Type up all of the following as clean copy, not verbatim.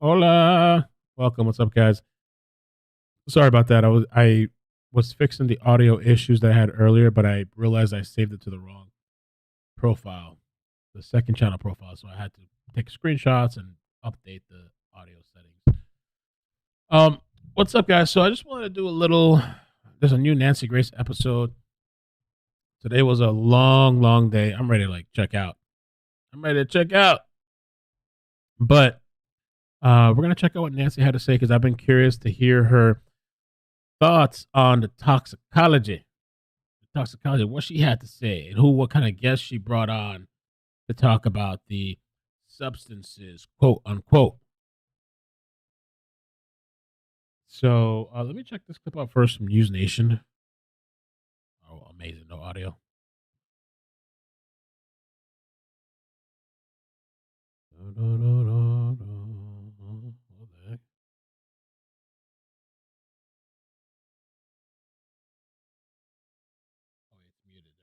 Hola. Welcome. What's up, guys? Sorry about that. I was fixing the audio issues that I had earlier, but I realized I saved it to the wrong profile, the second channel profile. So I had to take screenshots and update the audio settings. What's up, guys? So I just wanted to do a little. There's a new Nancy Grace episode. Today was a long, long day. I'm ready to check out. I'm ready to check out. But we're gonna check out what Nancy had to say because I've been curious to hear her thoughts on the toxicology, what she had to say, and what kind of guests she brought on to talk about the substances, quote unquote. So let me check this clip out first from News Nation. Oh, amazing! No audio. What the heck? Oh, it's muted.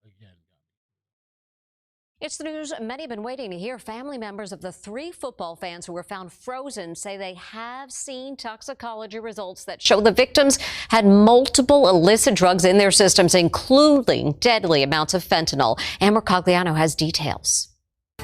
There we go. Again, got me. It's the news many have been waiting to hear. Family members of the 3 football fans who were found frozen say they have seen toxicology results that show the victims had multiple illicit drugs in their systems, including deadly amounts of fentanyl. Amber Cogliano has details.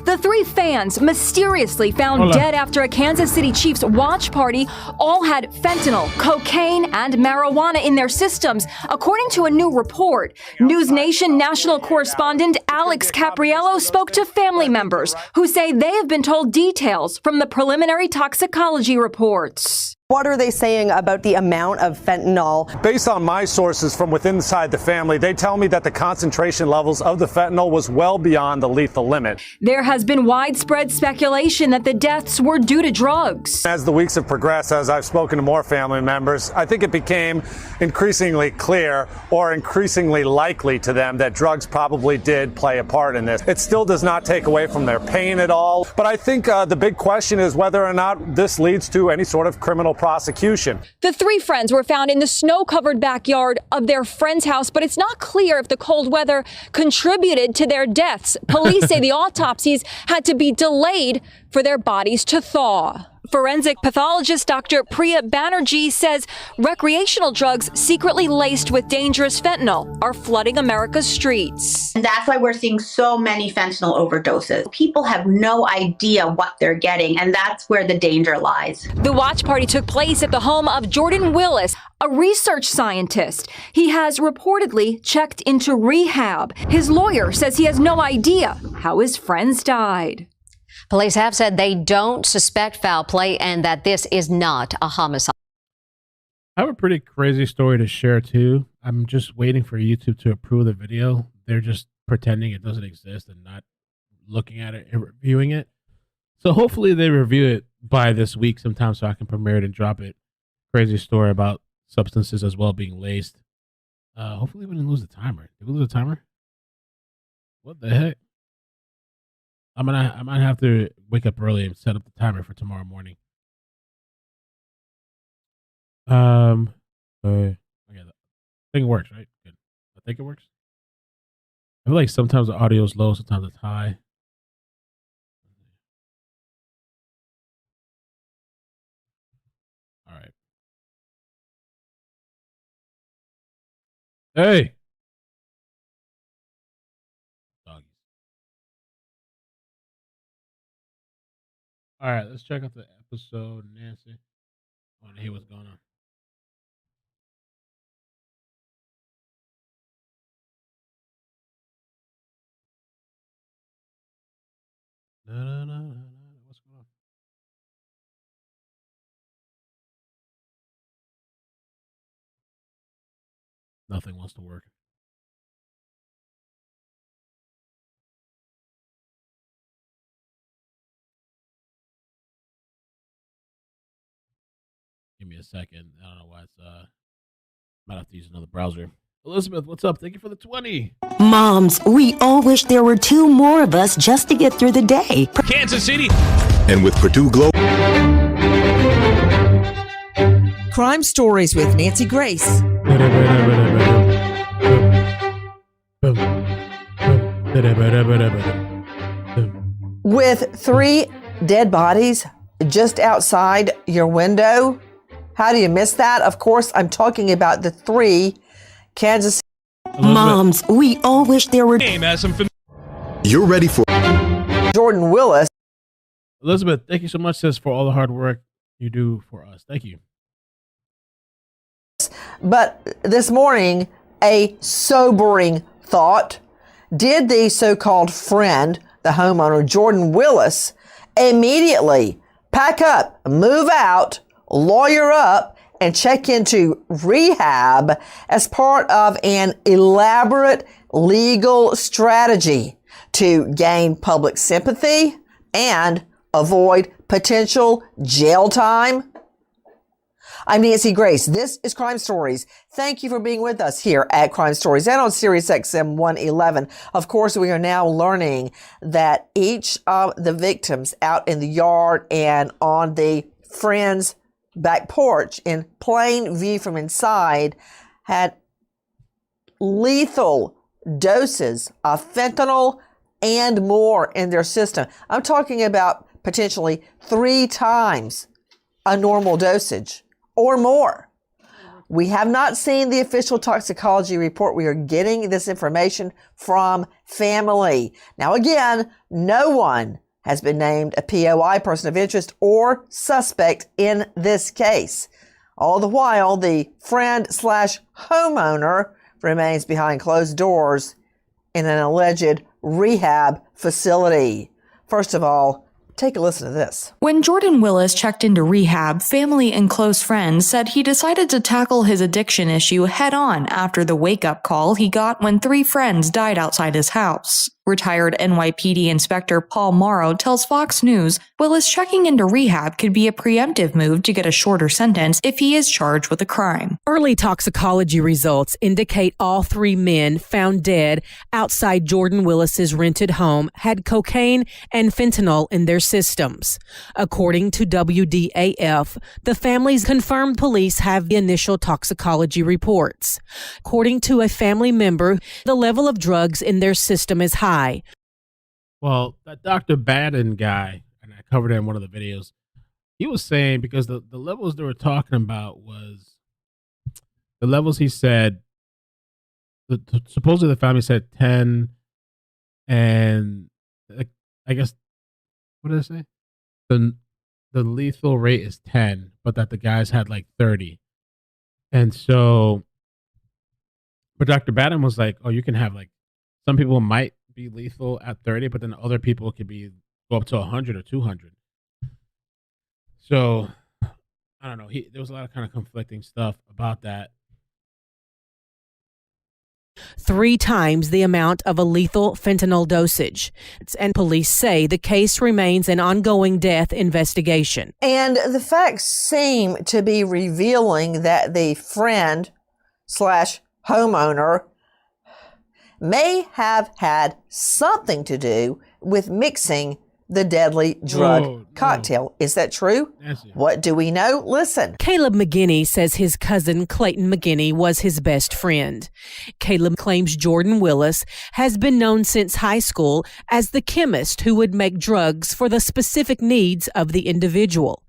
The 3 fans mysteriously found dead after a Kansas City Chiefs watch party all had fentanyl, cocaine, and marijuana in their systems, according to a new report. News Nation national correspondent Alex Capriello spoke to family members who say they have been told details from the preliminary toxicology reports. What are they saying about the amount of fentanyl? Based on my sources from within inside the family, they tell me that the concentration levels of the fentanyl was well beyond the lethal limit. There has been widespread speculation that the deaths were due to drugs. As the weeks have progressed, as I've spoken to more family members, I think it became increasingly clear or increasingly likely to them that drugs probably did play a part in this. It still does not take away from their pain at all. But I think the big question is whether or not this leads to any sort of criminal prosecution. The 3 friends were found in the snow-covered backyard of their friend's house, but it's not clear if the cold weather contributed to their deaths. Police say the autopsies had to be delayed for their bodies to thaw. Forensic pathologist Dr. Priya Banerjee says recreational drugs secretly laced with dangerous fentanyl are flooding America's streets. And that's why we're seeing so many fentanyl overdoses. People have no idea what they're getting, and that's where the danger lies. The watch party took place at the home of Jordan Willis, a research scientist. He has reportedly checked into rehab. His lawyer says he has no idea how his friends died. Police have said they don't suspect foul play and that this is not a homicide. I have a pretty crazy story to share too. I'm just waiting for YouTube to approve the video. They're just pretending it doesn't exist and not looking at it and reviewing it. So hopefully they review it by this week sometime so I can premiere it and drop it. Crazy story about substances as well being laced. Hopefully we didn't lose the timer. Did we lose the timer? What the heck? I might have to wake up early and set up the timer for tomorrow morning. Okay, I think it works, right? Good. I think it works. I feel like sometimes the audio is low, sometimes it's high. All right. Hey. Doggies. All right, let's check out the episode, Nancy. I want to hear what's going on. No. What's going on? Nothing wants to work. Give me a second. I don't know why it's might have to use another browser. Elizabeth, what's up? Thank you for the 20. Moms, we all wish there were 2 more of us just to get through the day. Kansas City. And with Purdue Global. Crime Stories with Nancy Grace. With 3 dead bodies just outside your window? How do you miss that? Of course, I'm talking about the 3 Kansas Moms, we all wish there were. You're ready for Jordan Willis. Elizabeth, thank you so much, sis, for all the hard work you do for us. Thank you. But this morning, a sobering thought. Did the so-called friend, the homeowner, Jordan Willis, immediately pack up, move out, lawyer up, and check into rehab as part of an elaborate legal strategy to gain public sympathy and avoid potential jail time? I'm Nancy Grace. This is Crime Stories. Thank you for being with us here at Crime Stories and on SiriusXM 111. Of course, we are now learning that each of the victims out in the yard and on the friend's back porch in plain view from inside had lethal doses of fentanyl and more in their system. I'm talking about potentially 3 times a normal dosage or more. We have not seen the official toxicology report. We are getting this information from family. Now, again, no one has been named a POI, person of interest, or suspect in this case. All the while, the friend/homeowner remains behind closed doors in an alleged rehab facility. First of all, take a listen to this. When Jordan Willis checked into rehab, family and close friends said he decided to tackle his addiction issue head on after the wake-up call he got when 3 friends died outside his house. Retired NYPD Inspector Paul Morrow tells Fox News Willis checking into rehab could be a preemptive move to get a shorter sentence if he is charged with a crime. Early toxicology results indicate all 3 men found dead outside Jordan Willis's rented home had cocaine and fentanyl in their systems. According to WDAF, the families confirmed police have the initial toxicology reports. According to a family member, the level of drugs in their system is high. Well, that Dr. Baden guy, and I covered it in one of the videos, he was saying, because the levels they were talking about was the levels he said, supposedly the family said 10, and I guess, what did I say? The lethal rate is 10, but that the guys had like 30. And so, but Dr. Baden was like, oh, you can have like, some people might be lethal at 30, but then other people could go up to 100 or 200. So I don't know. There was a lot of kind of conflicting stuff about that. 3 times the amount of a lethal fentanyl dosage. And police say the case remains an ongoing death investigation. And the facts seem to be revealing that the friend/homeowner may have had something to do with mixing the deadly drug cocktail. Is that true? What do we know? Listen. Caleb McGinney says his cousin Clayton McGinney was his best friend. Caleb claims Jordan Willis has been known since high school as the chemist who would make drugs for the specific needs of the individual.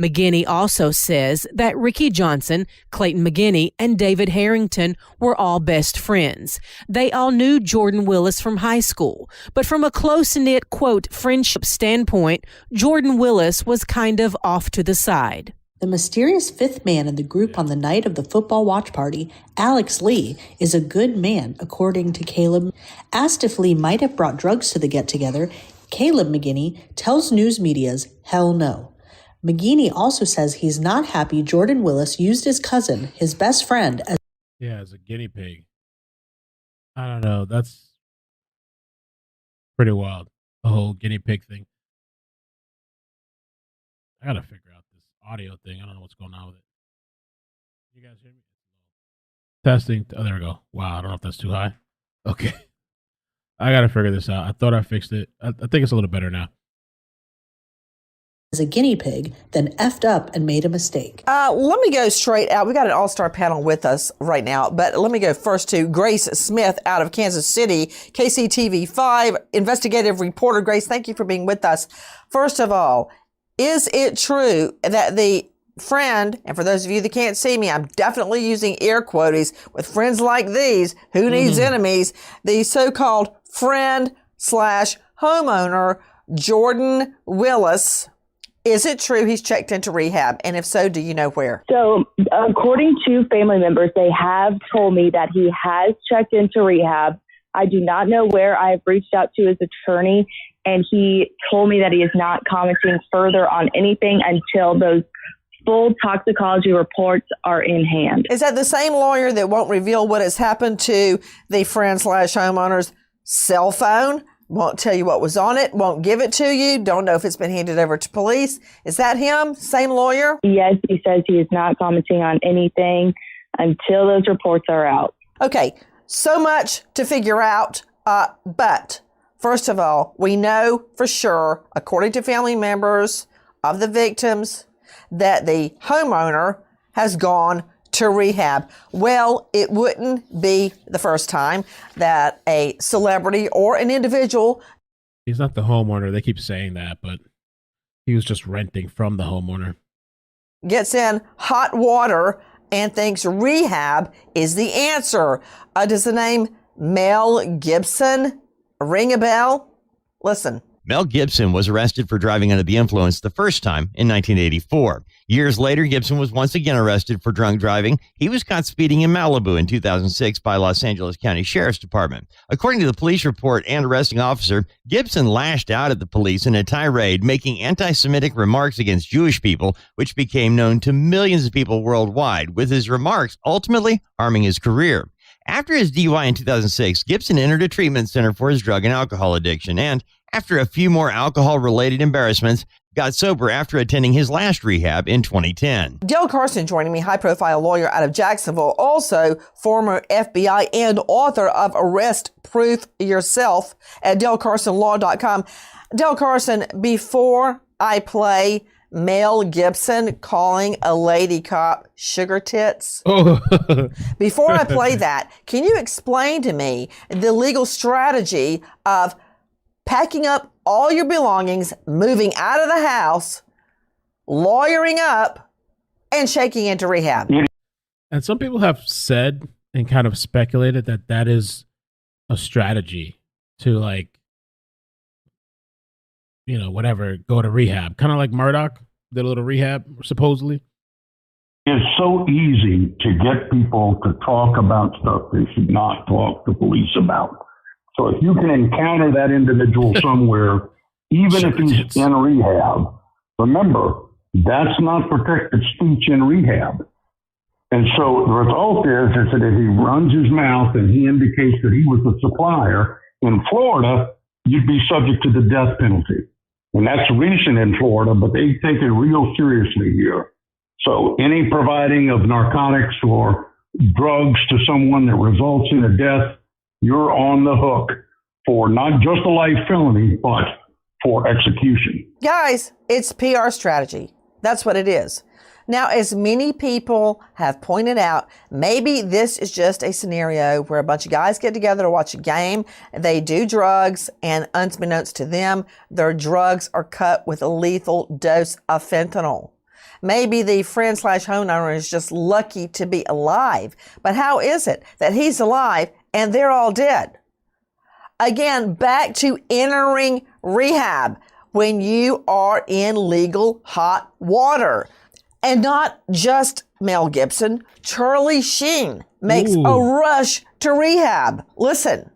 McGinney also says that Ricky Johnson, Clayton McGinney, and David Harrington were all best friends. They all knew Jordan Willis from high school, but from a close-knit, quote, friendship standpoint, Jordan Willis was kind of off to the side. The mysterious 5th man in the group on the night of the football watch party, Alex Lee, is a good man, according to Caleb. Asked if Lee might have brought drugs to the get-together, Caleb McGinney tells news media's hell no. McGinney also says he's not happy Jordan Willis used his cousin, his best friend, as a guinea pig. I don't know. That's pretty wild. The whole guinea pig thing. I gotta figure out this audio thing. I don't know what's going on with it. You guys hear me? Testing. Oh, there we go. Wow, I don't know if that's too high. Okay. I gotta figure this out. I thought I fixed it. I think it's a little better now. As a guinea pig, then effed up and made a mistake. Let me go straight out. We got an all-star panel with us right now, but let me go first to Grace Smith out of Kansas City, KCTV5 investigative reporter. Grace, thank you for being with us. First of all, Is it true that the friend, and for those of you that can't see me, I'm definitely using air quotes with friends like these, who needs enemies, the so-called friend slash homeowner, Jordan Willis, is it true he's checked into rehab? And if so, do you know where? So according to family members, they have told me that he has checked into rehab. I do not know where. I've reached out to his attorney, and he told me that he is not commenting further on anything until those full toxicology reports are in hand. Is that the same lawyer that won't reveal what has happened to the friend slash homeowner's cell phone? Won't tell you what was on it, won't give it to you, don't know if it's been handed over to police. Is that him? Same lawyer? Yes, he says he is not commenting on anything until those reports are out. Okay, so much to figure out, but first of all, we know for sure, according to family members of the victims, that the homeowner has gone to rehab. Well, it wouldn't be the first time that a celebrity or an individual. He's not the homeowner. They keep saying that, but he was just renting from the homeowner. Gets in hot water and thinks rehab is the answer. Does the name Mel Gibson ring a bell? Listen. Mel Gibson was arrested for driving under the influence the first time in 1984. Years later, Gibson was once again arrested for drunk driving. He was caught speeding in Malibu in 2006 by Los Angeles County Sheriff's Department. According to the police report and arresting officer, Gibson lashed out at the police in a tirade, making anti-Semitic remarks against Jewish people, which became known to millions of people worldwide, with his remarks ultimately harming his career. After his DUI in 2006, Gibson entered a treatment center for his drug and alcohol addiction, and after a few more alcohol-related embarrassments, got sober after attending his last rehab in 2010. Dale Carson joining me, high-profile lawyer out of Jacksonville, also former FBI and author of Arrest Proof Yourself at DaleCarsonLaw.com. Dale Carson, before I play Mel Gibson calling a lady cop sugar tits, before I play that, can you explain to me the legal strategy of packing up all your belongings, moving out of the house, lawyering up, and shaking into rehab? And some people have said and kind of speculated that that is a strategy to, like, you know, whatever, go to rehab. Kind of like Murdoch did a little rehab, supposedly. It's so easy to get people to talk about stuff they should not talk to police about. So if you can encounter that individual somewhere, even if he's in rehab, remember, that's not protected speech in rehab. And so the result is that if he runs his mouth and he indicates that he was the supplier in Florida, you'd be subject to the death penalty. And that's recent in Florida, but they take it real seriously here. So any providing of narcotics or drugs to someone that results in a death, you're on the hook for not just a life felony, but for execution. Guys, it's PR strategy. That's what it is. Now, as many people have pointed out, maybe this is just a scenario where a bunch of guys get together to watch a game, they do drugs, and unbeknownst to them, their drugs are cut with a lethal dose of fentanyl. Maybe the friend slash homeowner is just lucky to be alive. But how is it that he's alive and they're all dead? Again, back to entering rehab when you are in legal hot water. And not just Mel Gibson, Charlie Sheen makes a rush to rehab. Listen.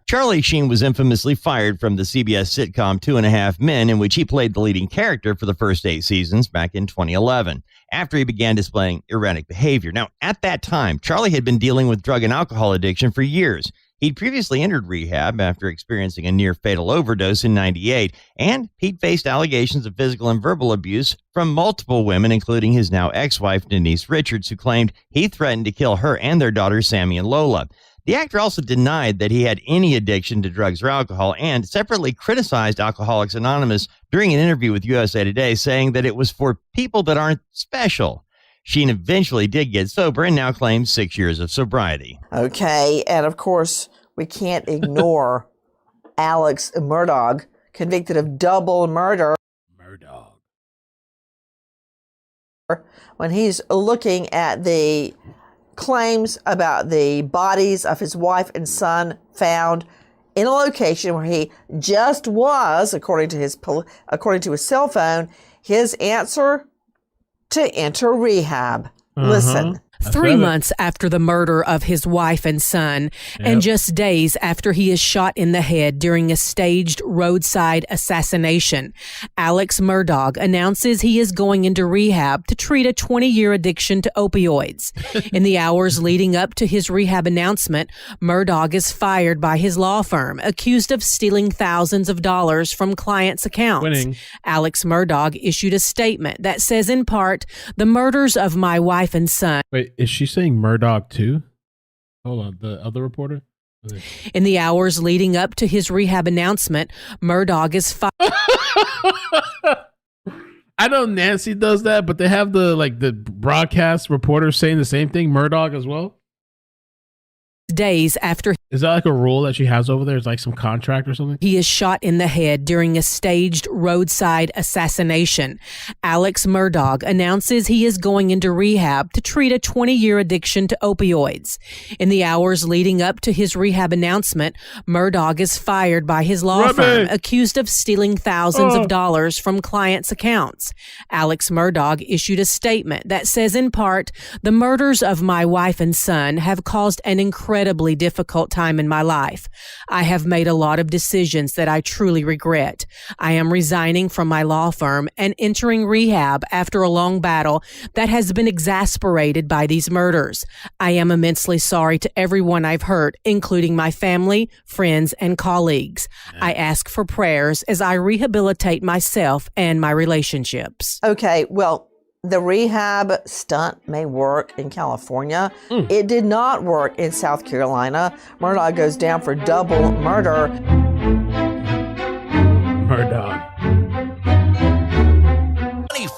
Charlie Sheen was infamously fired from the CBS sitcom 2.5 Men, in which he played the leading character for the first 8 seasons back in 2011, after he began displaying erratic behavior. Now, at that time, Charlie had been dealing with drug and alcohol addiction for years. He'd previously entered rehab after experiencing a near-fatal overdose in '98, and he'd faced allegations of physical and verbal abuse from multiple women, including his now ex-wife, Denise Richards, who claimed he threatened to kill her and their daughters, Sammy and Lola. The actor also denied that he had any addiction to drugs or alcohol, and separately criticized Alcoholics Anonymous during an interview with USA Today, saying that it was for people that aren't special. Sheen eventually did get sober and now claims 6 years of sobriety. Okay, and of course, we can't ignore Alex Murdaugh, convicted of double murder. when he's looking at the claims about the bodies of his wife and son found in a location where he just was, according to his cell phone, his answer to enter rehab. Listen. 3 months after the murder of his wife and son, and just days after he is shot in the head during a staged roadside assassination, Alex Murdaugh announces he is going into rehab to treat a 20-year addiction to opioids. In the hours leading up to his rehab announcement, Murdaugh is fired by his law firm, accused of stealing thousands of dollars from clients' accounts. Alex Murdaugh issued a statement that says, in part, the murders of my wife and son. Wait, is she saying Murdaugh too? Hold on, the other reporter? In the hours leading up to his rehab announcement, Murdaugh is fired. I know Nancy does that, but they have the broadcast reporters saying the same thing, Murdaugh as well? Days after. Is that like a rule that she has over there? Is like some contract or something? He is shot in the head during a staged roadside assassination. Alex Murdaugh announces he is going into rehab to treat a 20-year addiction to opioids. In the hours leading up to his rehab announcement, Murdaugh is fired by his law firm, accused of stealing thousands of dollars from clients' accounts. Alex Murdaugh issued a statement that says, in part, the murders of my wife and son have caused an incredibly difficult time in my life. I have made a lot of decisions that I truly regret. I am resigning from my law firm and entering rehab after a long battle that has been exasperated by these murders. I am immensely sorry to everyone I've hurt, including my family, friends, and colleagues. I ask for prayers as I rehabilitate myself and my relationships. Okay, well, the rehab stunt may work in California. It did not work in South Carolina. Murdaugh goes down for double murder. Murdaugh.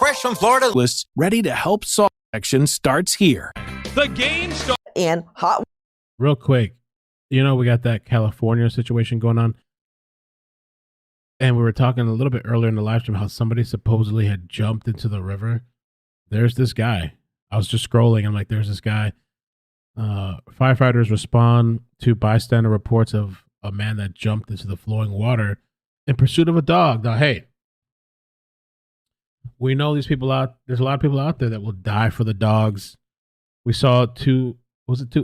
Fresh from Florida lists ready to help solve action starts here. The game starts in hot. Real quick, we got that California situation going on. And we were talking a little bit earlier in the live stream how somebody supposedly had jumped into the river. There's this guy. I was just scrolling. I'm like, there's this guy. Firefighters respond to bystander reports of a man that jumped into the flowing water in pursuit of a dog. Now, hey, we know there's a lot of people out there that will die for the dogs. We saw two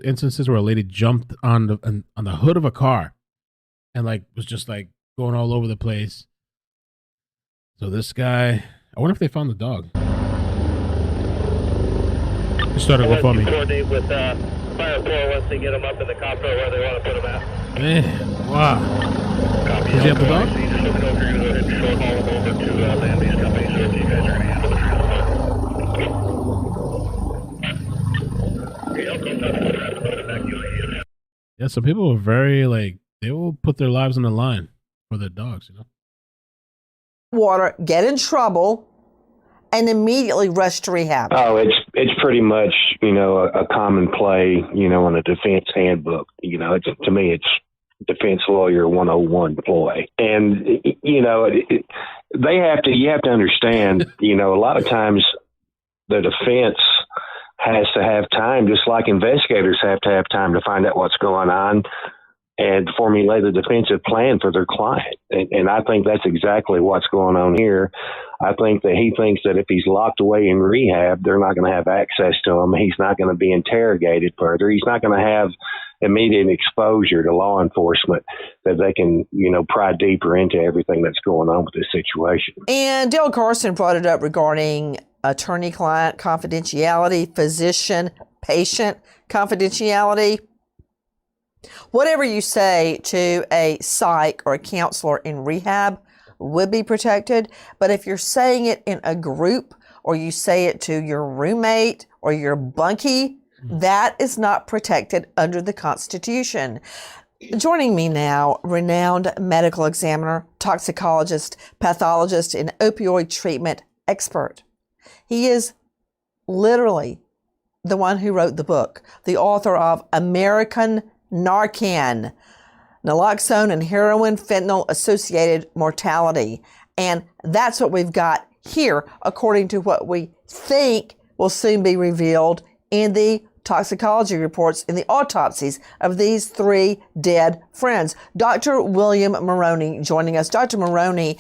instances where a lady jumped on the hood of a car and was just going all over the place. So this guy, I wonder if they found the dog. Started to go for me. Coordinate with Fire Corps once they get them up in the copter where they want to put them at. Man, wow. Copy. Did you have the dog? Just looking over, you're going to go ahead and short haul them over to land-based companies so if you guys are going to handle the Yeah, some people are very they will put their lives on the line for their dogs, Water, get in trouble, and immediately rush to rehab. Oh, it's pretty much, a common play, in a defense handbook. To me, it's defense lawyer 101 ploy. And, you have to understand, a lot of times the defense has to have time, just like investigators have to have time to find out what's going on and formulate a defensive plan for their client. And I think that's exactly what's going on here. I think that he thinks that if he's locked away in rehab, they're not going to have access to him. He's not going to be interrogated further. He's not going to have immediate exposure to law enforcement that they can, pry deeper into everything that's going on with this situation. And Dale Carson brought it up regarding attorney-client confidentiality, physician-patient confidentiality. Whatever you say to a psych or a counselor in rehab would be protected. But if you're saying it in a group or you say it to your roommate or your bunkie, that is not protected under the Constitution. Joining me now, renowned medical examiner, toxicologist, pathologist, and opioid treatment expert. He is literally the one who wrote the book, the author of American Narcan, naloxone and heroin fentanyl-associated mortality. And that's what we've got here, according to what we think will soon be revealed in the toxicology reports in the autopsies of these 3 dead friends. Dr. William Maroney joining us. Dr. Maroney,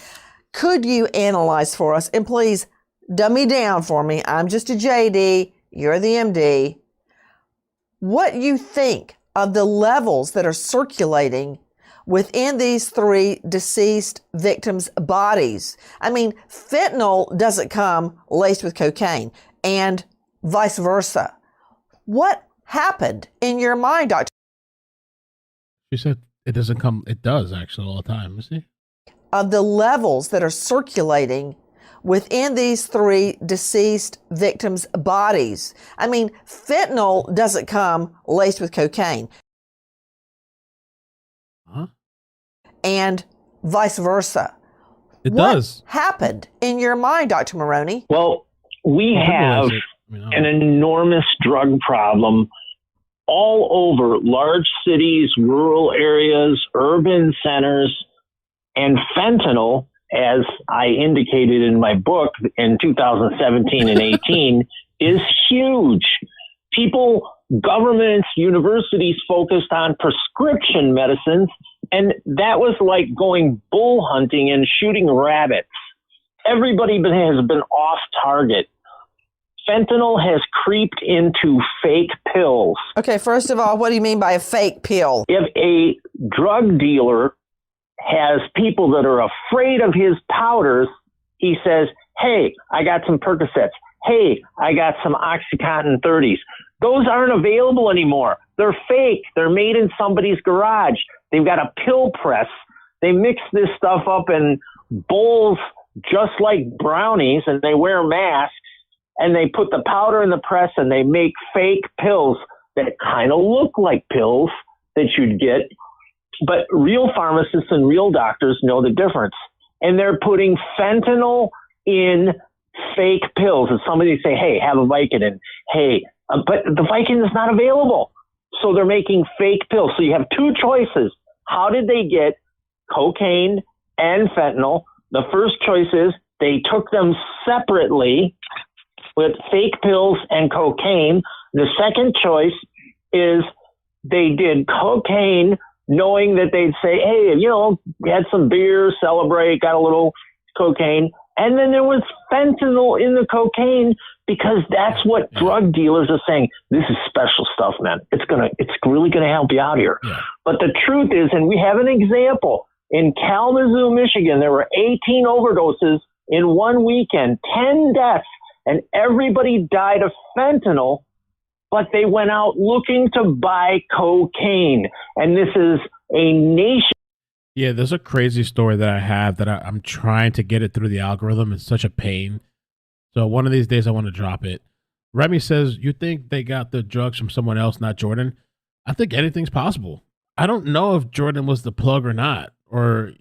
could you analyze for us, and please dummy down for me, I'm just a JD, you're the MD, what you think of the levels that are circulating within these 3 deceased victims' bodies? I mean, fentanyl doesn't come laced with cocaine, and vice versa. What happened in your mind, Doctor? She said it doesn't come. It does actually all the time. You see? Of the levels that are circulating within these 3 deceased victims' bodies. I mean, fentanyl doesn't come laced with cocaine. Huh? And vice versa. It what does. Happened in your mind, Dr. Maroney? Well, we have an enormous drug problem all over large cities, rural areas, urban centers, and fentanyl, as I indicated in my book in 2017 and 18, is huge. People, governments, universities focused on prescription medicines, and that was like going bull hunting and shooting rabbits. Everybody has been off target. Fentanyl has creeped into fake pills. Okay, first of all, what do you mean by a fake pill? If a drug dealer has people that are afraid of his powders, he says, hey, I got some Percocets. Hey, I got some OxyContin 30s. Those aren't available anymore. They're fake. They're made in somebody's garage. They've got a pill press. They mix this stuff up in bowls just like brownies, and they wear masks, and they put the powder in the press, and they make fake pills that kind of look like pills that you'd get. But real pharmacists and real doctors know the difference. And they're putting fentanyl in fake pills. And somebody say, hey, have a Vicodin. Hey, but the Vicodin is not available. So they're making fake pills. So you have 2 choices. How did they get cocaine and fentanyl? The first choice is they took them separately with fake pills and cocaine. The second choice is they did cocaine knowing that they'd say, hey, we had some beer, celebrate, got a little cocaine. And then there was fentanyl in the cocaine because that's what drug dealers are saying. This is special stuff, man. It's really going to help you out here. Yeah. But the truth is, and we have an example, in Kalamazoo, Michigan, there were 18 overdoses in one weekend, 10 deaths, and everybody died of fentanyl, but they went out looking to buy cocaine. And this is a nation. Yeah, there's a crazy story that I have that I'm trying to get it through the algorithm. It's such a pain. So one of these days I want to drop it. Remy says, you think they got the drugs from someone else, not Jordan? I think anything's possible. I don't know if Jordan was the plug or not, or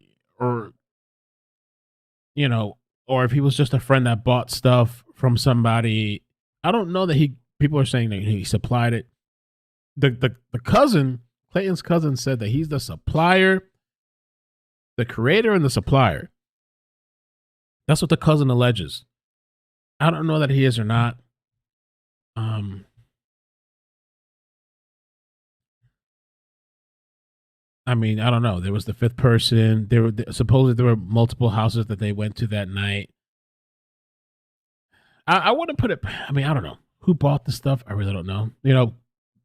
if he was just a friend that bought stuff from somebody. I don't know that people are saying that he supplied it. The cousin, Clayton's cousin, said that he's the supplier, the creator and the supplier. That's what the cousin alleges. I don't know that he is or not. I mean, I don't know. There was the 5th person. Supposedly there were multiple houses that they went to that night. I want to put it, I mean, I don't know. Who bought the stuff? I really don't know.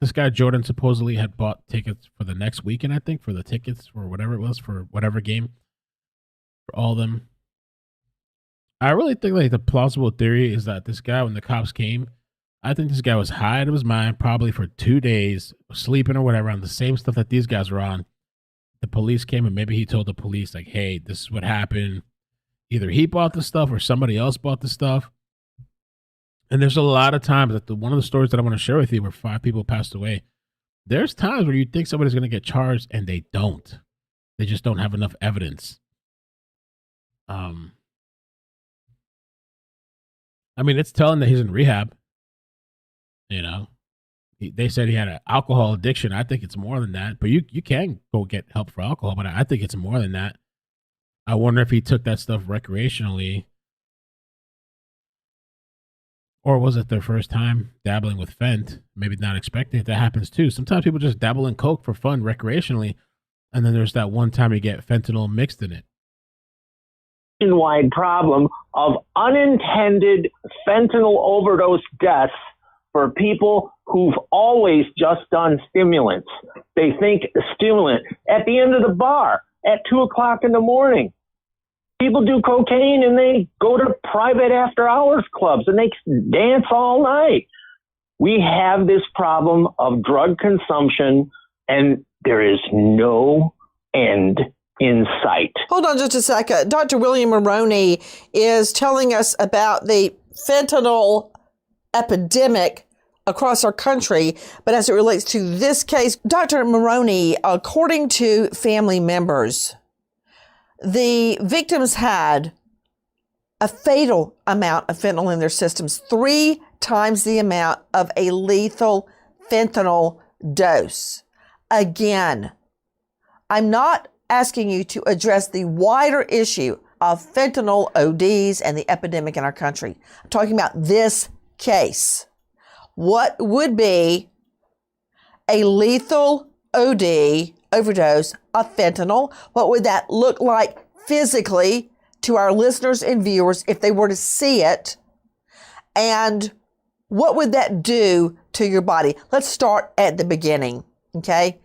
This guy Jordan supposedly had bought tickets for the next weekend, I think, for the tickets or whatever it was, for whatever game, for all of them. I really think like the plausible theory is that this guy, when the cops came, I think this guy was high out of his mind, probably for 2 days, sleeping or whatever, on the same stuff that these guys were on. The police came and maybe he told the police, like, hey, this is what happened. Either he bought the stuff or somebody else bought the stuff. And there's a lot of times that one of the stories that I want to share with you where 5 people passed away, there's times where you think somebody's going to get charged and they don't. They just don't have enough evidence. I mean, it's telling that he's in rehab. They said he had an alcohol addiction. I think it's more than that. But you can go get help for alcohol, but I think it's more than that. I wonder if he took that stuff recreationally. Or was it their first time dabbling with fent? Maybe not expecting it. That happens too. Sometimes people just dabble in coke for fun recreationally, and then there's that one time you get fentanyl mixed in it. Nationwide problem of unintended fentanyl overdose deaths for people who've always just done stimulants. They think stimulant at the end of the bar at 2:00 in the morning. People do cocaine and they go to private after hours clubs and they dance all night. We have this problem of drug consumption and there is no end in sight. Hold on just a second. Dr. William Maroney is telling us about the fentanyl epidemic across our country, but as it relates to this case, Dr. Maroney, according to family members, the victims had a fatal amount of fentanyl in their systems, 3 times the amount of a lethal fentanyl dose. Again, I'm not asking you to address the wider issue of fentanyl ODs and the epidemic in our country. I'm talking about this case. What would be a lethal OD, overdose of fentanyl? What would that look like physically to our listeners and viewers if they were to see it? And what would that do to your body? Let's start at the beginning, okay?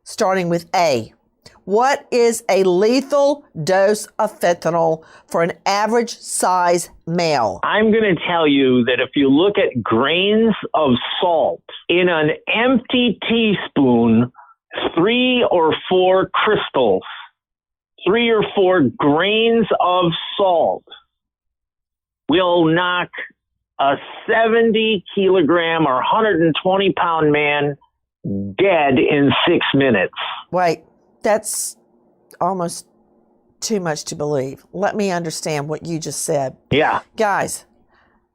Starting with A. What is a lethal dose of fentanyl for an average size male? I'm going to tell you that if you look at grains of salt in an empty teaspoon, 3 or 4 crystals, 3 or 4 grains of salt will knock a 70 kilogram or 120 pound man dead in 6 minutes. Wait, that's almost too much to believe. Let me understand what you just said. Yeah. Guys,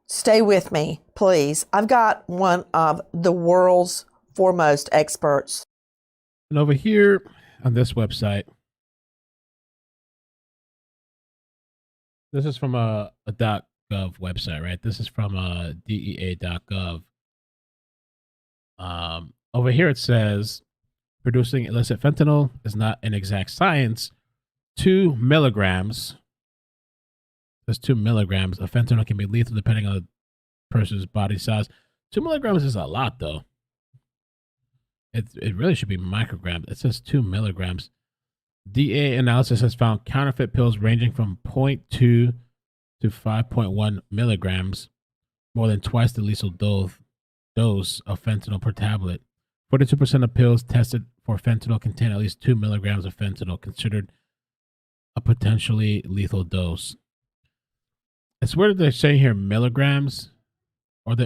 stay with me, please. I've got one of the world's foremost experts. And over here on this website, this is from a .gov website, right? This is from DEA.gov. Over here it says, producing illicit fentanyl is not an exact science. 2 milligrams. There's 2 milligrams of fentanyl can be lethal depending on the person's body size. 2 milligrams is a lot, though. It really should be micrograms. It says 2 milligrams. DEA analysis has found counterfeit pills ranging from 0.2 to 5.1 milligrams, more than twice the lethal dose of fentanyl per tablet. 42% of pills tested for fentanyl contain at least 2 milligrams of fentanyl, considered a potentially lethal dose. It's weird they're saying here milligrams, or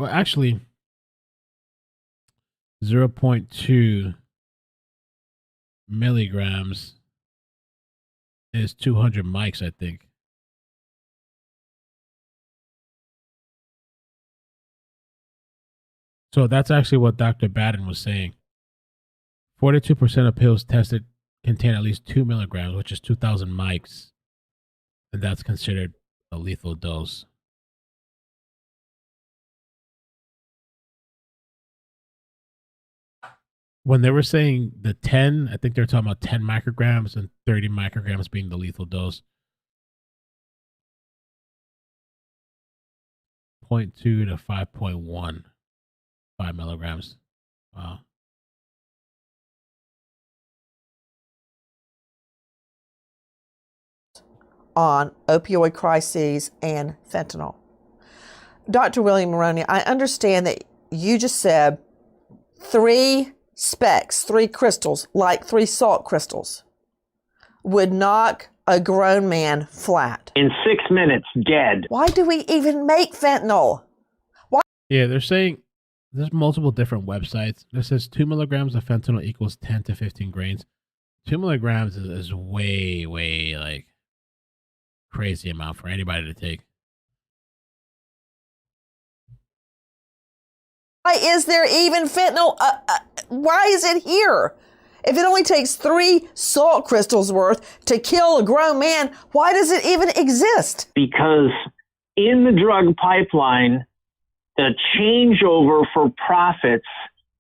actually 0.2 milligrams is 200 mics, I think. So that's actually what Dr. Baden was saying. 42% of pills tested contain at least 2 milligrams, which is 2,000 mics, and that's considered a lethal dose. When they were saying the 10, I think they're talking about 10 micrograms and 30 micrograms being the lethal dose. 0.2 to 5.1. 5 milligrams. Wow. On opioid crises and fentanyl. Dr. William Maroney, I understand that you just said 3 specks, 3 crystals, like 3 salt crystals, would knock a grown man flat. In 6 minutes, dead. Why do we even make fentanyl? Why? Yeah, they're saying there's multiple different websites. It says 2 milligrams of fentanyl equals 10 to 15 grains. 2 milligrams is way, like crazy amount for anybody to take. Why is there even fentanyl? Why is it here? If it only takes 3 salt crystals worth to kill a grown man, why does it even exist? Because in the drug pipeline, the changeover for profits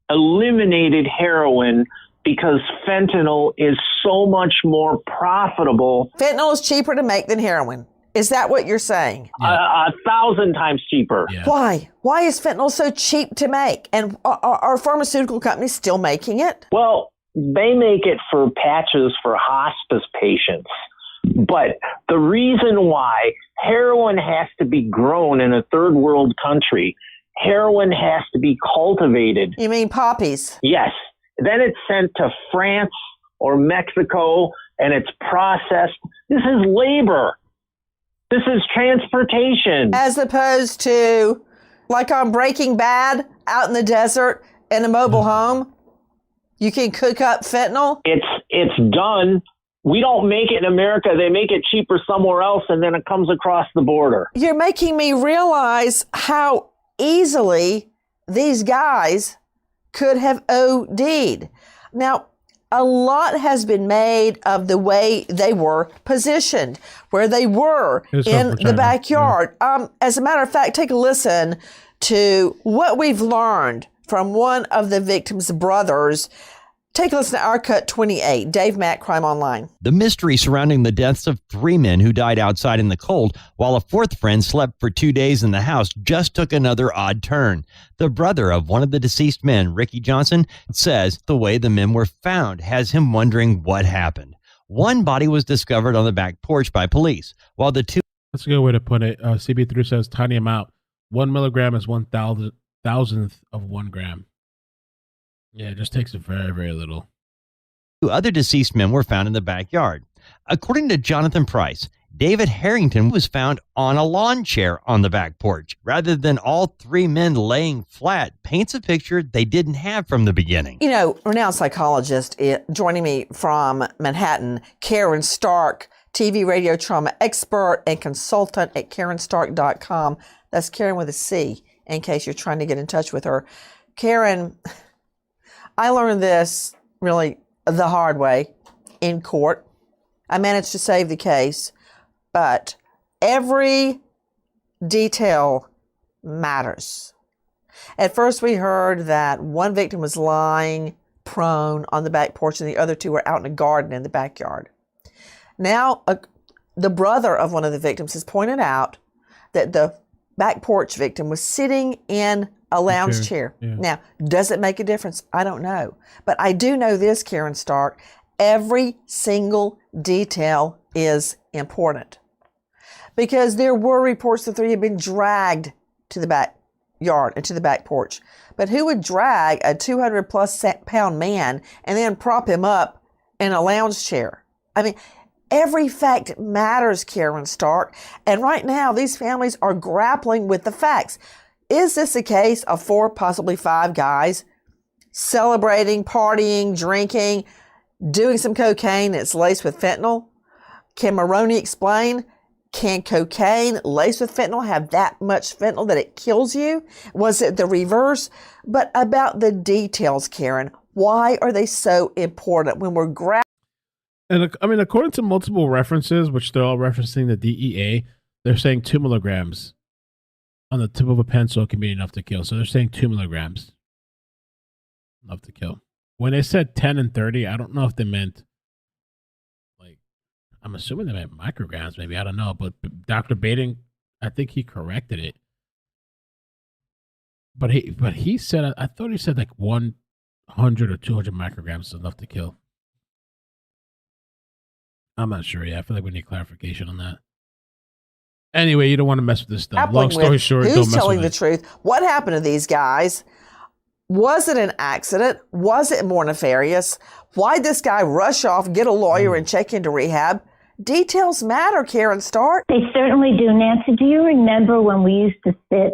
eliminated heroin because fentanyl is so much more profitable. Fentanyl is cheaper to make than heroin. Is that what you're saying? 1,000 times cheaper. Yeah. Why? Why is fentanyl so cheap to make? And are pharmaceutical companies still making it? Well, they make it for patches for hospice patients. But the reason why heroin has to be grown in a third world country, heroin has to be cultivated. You mean poppies? Yes. Then it's sent to France or Mexico and it's processed. This is labor. This is transportation. As opposed to, like on Breaking Bad, out in the desert in a mobile home, you can cook up fentanyl? It's done. We don't make it in America. They make it cheaper somewhere else, and then it comes across the border. You're making me realize how easily these guys could have OD'd. Now, a lot has been made of the way they were positioned, where they were in the backyard. Yeah. As a matter of fact, take a listen to what we've learned from one of the victim's brothers. Take a listen to Our Cut 28, Dave Mack, Crime Online. The mystery surrounding the deaths of 3 men who died outside in the cold while a 4th friend slept for 2 days in the house just took another odd turn. The brother of one of the deceased men, Ricky Johnson, says the way the men were found has him wondering what happened. One body was discovered on the back porch by police, while the 2... That's a good way to put it. CB3 says tiny amount. 1 milligram is 1,000th of 1 gram. Yeah, it just takes it very, very little. 2 other deceased men were found in the backyard. According to Jonathan Price, David Harrington was found on a lawn chair on the back porch, rather than all 3 men laying flat. Paints a picture they didn't have from the beginning. You know, renowned psychologist joining me from Manhattan, Karen Stark, TV radio trauma expert and consultant at KarenStark.com. That's Karen with a C, in case you're trying to get in touch with her. Karen, I learned this really the hard way in court. I managed to save the case, but every detail matters. At first, we heard that one victim was lying prone on the back porch and the other 2 were out in a garden in the backyard. Now, the brother of one of the victims has pointed out that the back porch victim was sitting in a lounge chair. Yeah. Now, does it make a difference? I don't know. But I do know this, Karen Stark. Every single detail is important. Because there were reports the 3 had been dragged to the backyard and to the back porch. But who would drag a 200-plus pound man and then prop him up in a lounge chair? I mean, every fact matters, Karen Stark. And right now, these families are grappling with the facts. Is this a case of 4, possibly 5 guys celebrating, partying, drinking, doing some cocaine that's laced with fentanyl? Can Maroney explain? Can cocaine laced with fentanyl have that much fentanyl that it kills you? Was it the reverse? But about the details, Karen, why are they so important when we're grappling? And I mean, according to multiple references, which they're all referencing the DEA, they're saying 2 milligrams on the tip of a pencil can be enough to kill. So they're saying 2 milligrams. Enough to kill. When they said 10 and 30, I don't know if they meant, like, I'm assuming they meant micrograms, maybe. I don't know. But Dr. Bating, I think he corrected it. But he said, I thought he said like 100 or 200 micrograms is enough to kill. I'm not sure yet. I feel like we need clarification on that. Anyway, you don't want to mess with this stuff. Long story short, don't mess with it. Who's telling the truth? What happened to these guys? Was it an accident? Was it more nefarious? Why'd this guy rush off, get a lawyer, and check into rehab? Details matter, Karen Stark. They certainly do. Nancy, do you remember when we used to sit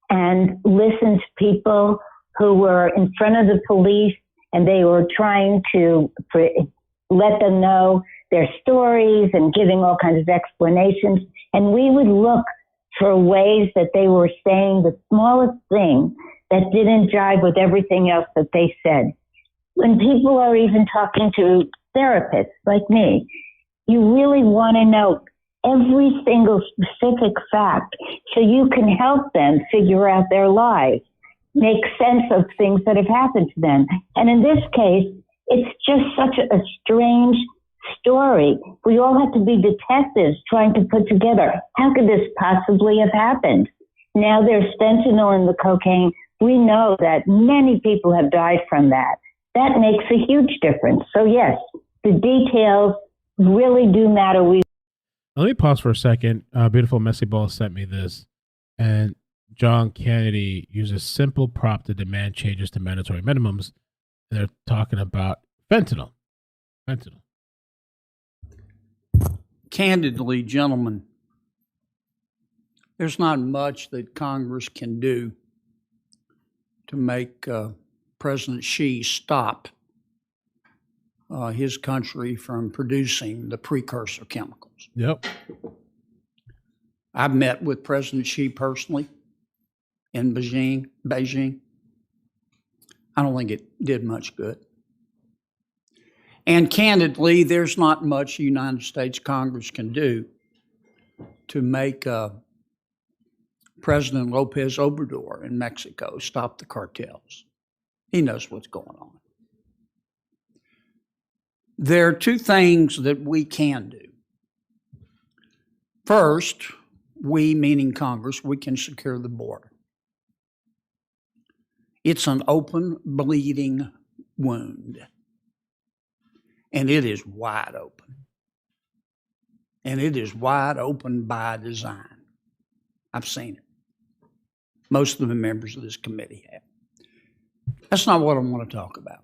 and listen to people who were in front of the police and they were trying to let them know their stories and giving all kinds of explanations? And we would look for ways that they were saying the smallest thing that didn't jive with everything else that they said. When people are even talking to therapists like me, you really want to know, every single specific fact so you can help them figure out their lives, make sense of things that have happened to them. And in this case, it's just such a strange story. We all have to be detectives trying to put together, how could this possibly have happened? Now there's fentanyl in the cocaine. We know that many people have died from that. That makes a huge difference. So yes, the details really do matter. Let me pause for a second. Beautiful Messy Ball sent me this, and John Kennedy used a simple prop to demand changes to mandatory minimums. And they're talking about fentanyl. Fentanyl. Candidly, gentlemen, there's not much that Congress can do to make President Xi stop his country from producing the precursor chemicals. Yep. I've met with President Xi personally in Beijing. I don't think it did much good. And candidly, there's not much the United States Congress can do to make President Lopez Obrador in Mexico stop the cartels. He knows what's going on. There are two things that we can do. First, we, meaning Congress, we can secure the border. It's an open, bleeding wound. And it is wide open. And it is wide open by design. I've seen it. Most of the members of this committee have. That's not what I want to talk about.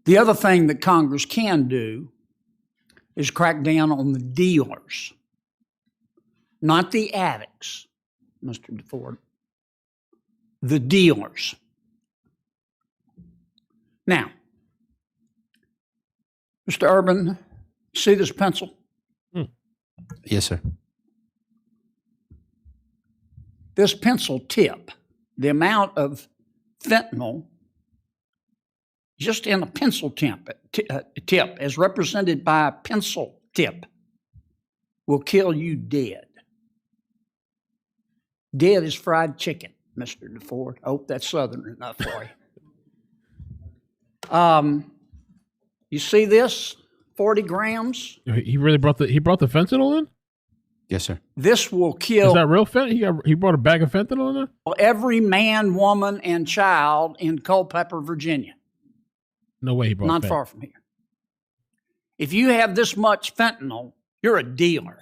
The other thing that Congress can do is crack down on the dealers, not the addicts, Mr. DeFord, the dealers. Now, Mr. Urban, see this pencil? Yes, sir. This pencil tip, the amount of fentanyl just in a pencil tip, as represented by a pencil tip, will kill you dead. Dead as fried chicken, Mr. DeFord. I hope that's Southern enough for you. You see this? 40 grams? He really brought the fentanyl in? Yes, sir. This will kill. Is that real fentanyl? He brought a bag of fentanyl in there? Every man, woman, and child in Culpeper, Virginia. No way he brought Not far from here. If you have this much fentanyl, you're a dealer.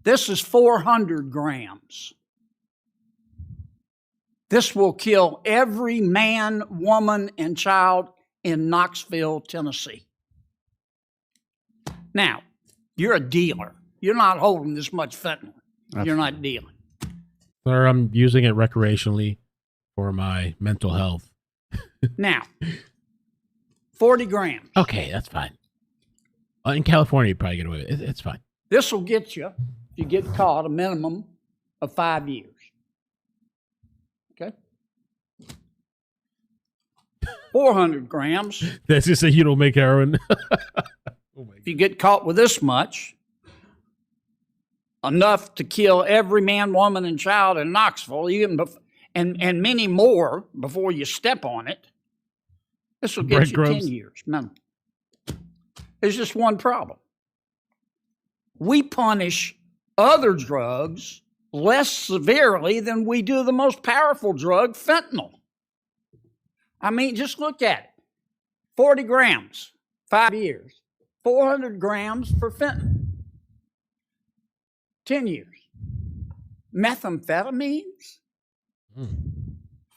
This is 400 grams. This will kill every man, woman, and child in Knoxville, Tennessee. Now, you're a dealer. You're not holding this much fentanyl. Absolutely. You're not dealing. Sir, I'm using it recreationally for my mental health. Now, 40 grams. Okay, that's fine. In California, you probably get away with it. It's fine. This will get you, if you get caught, a minimum of 5 years. Okay? 400 grams. That's just say you don't make heroin. If you get caught with this much, enough to kill every man, woman, and child in Knoxville, and many more before you step on it, this will get you 10 years minimum. There's just one problem. We punish other drugs less severely than we do the most powerful drug, fentanyl. I mean, just look at it. 40 grams, 5 years. 400 grams for fentanyl, 10 years. Methamphetamines,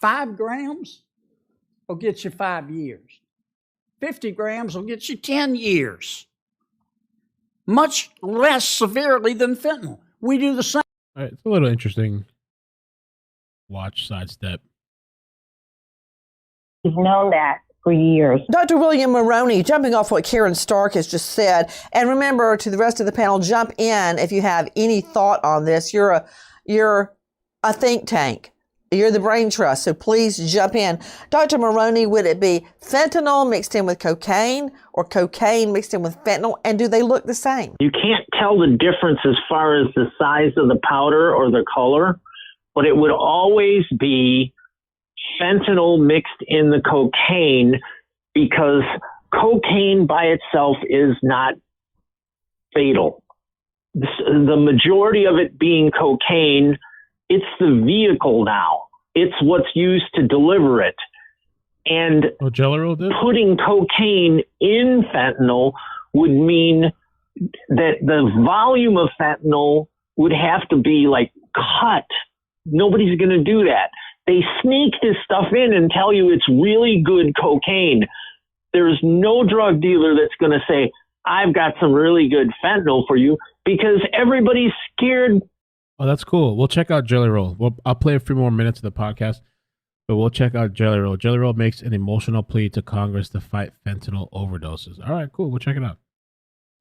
5 grams will get you 5 years. 50 grams will get you 10 years. Much less severely than fentanyl. We do the same. All right, it's a little interesting. Watch sidestep. We've known that for years. Dr. William Maroney, jumping off what Karen Stark has just said, and remember to the rest of the panel, jump in if you have any thought on this. You're a think tank. You're the brain trust, so please jump in. Dr. Maroney, would it be fentanyl mixed in with cocaine or cocaine mixed in with fentanyl, and do they look the same? You can't tell the difference as far as the size of the powder or the color, but it would always be fentanyl mixed in the cocaine, because cocaine by itself is not fatal. The majority of it being cocaine, it's the vehicle now. It's what's used to deliver it. And putting cocaine in fentanyl would mean that the volume of fentanyl would have to be like cut. Nobody's going to do that. They sneak this stuff in and tell you it's really good cocaine. There's no drug dealer that's going to say, I've got some really good fentanyl for you, because everybody's scared. Oh, that's cool. We'll check out Jelly Roll. I'll play a few more minutes of the podcast, but we'll check out Jelly Roll. Jelly Roll makes an emotional plea to Congress to fight fentanyl overdoses. All right, cool. We'll check it out.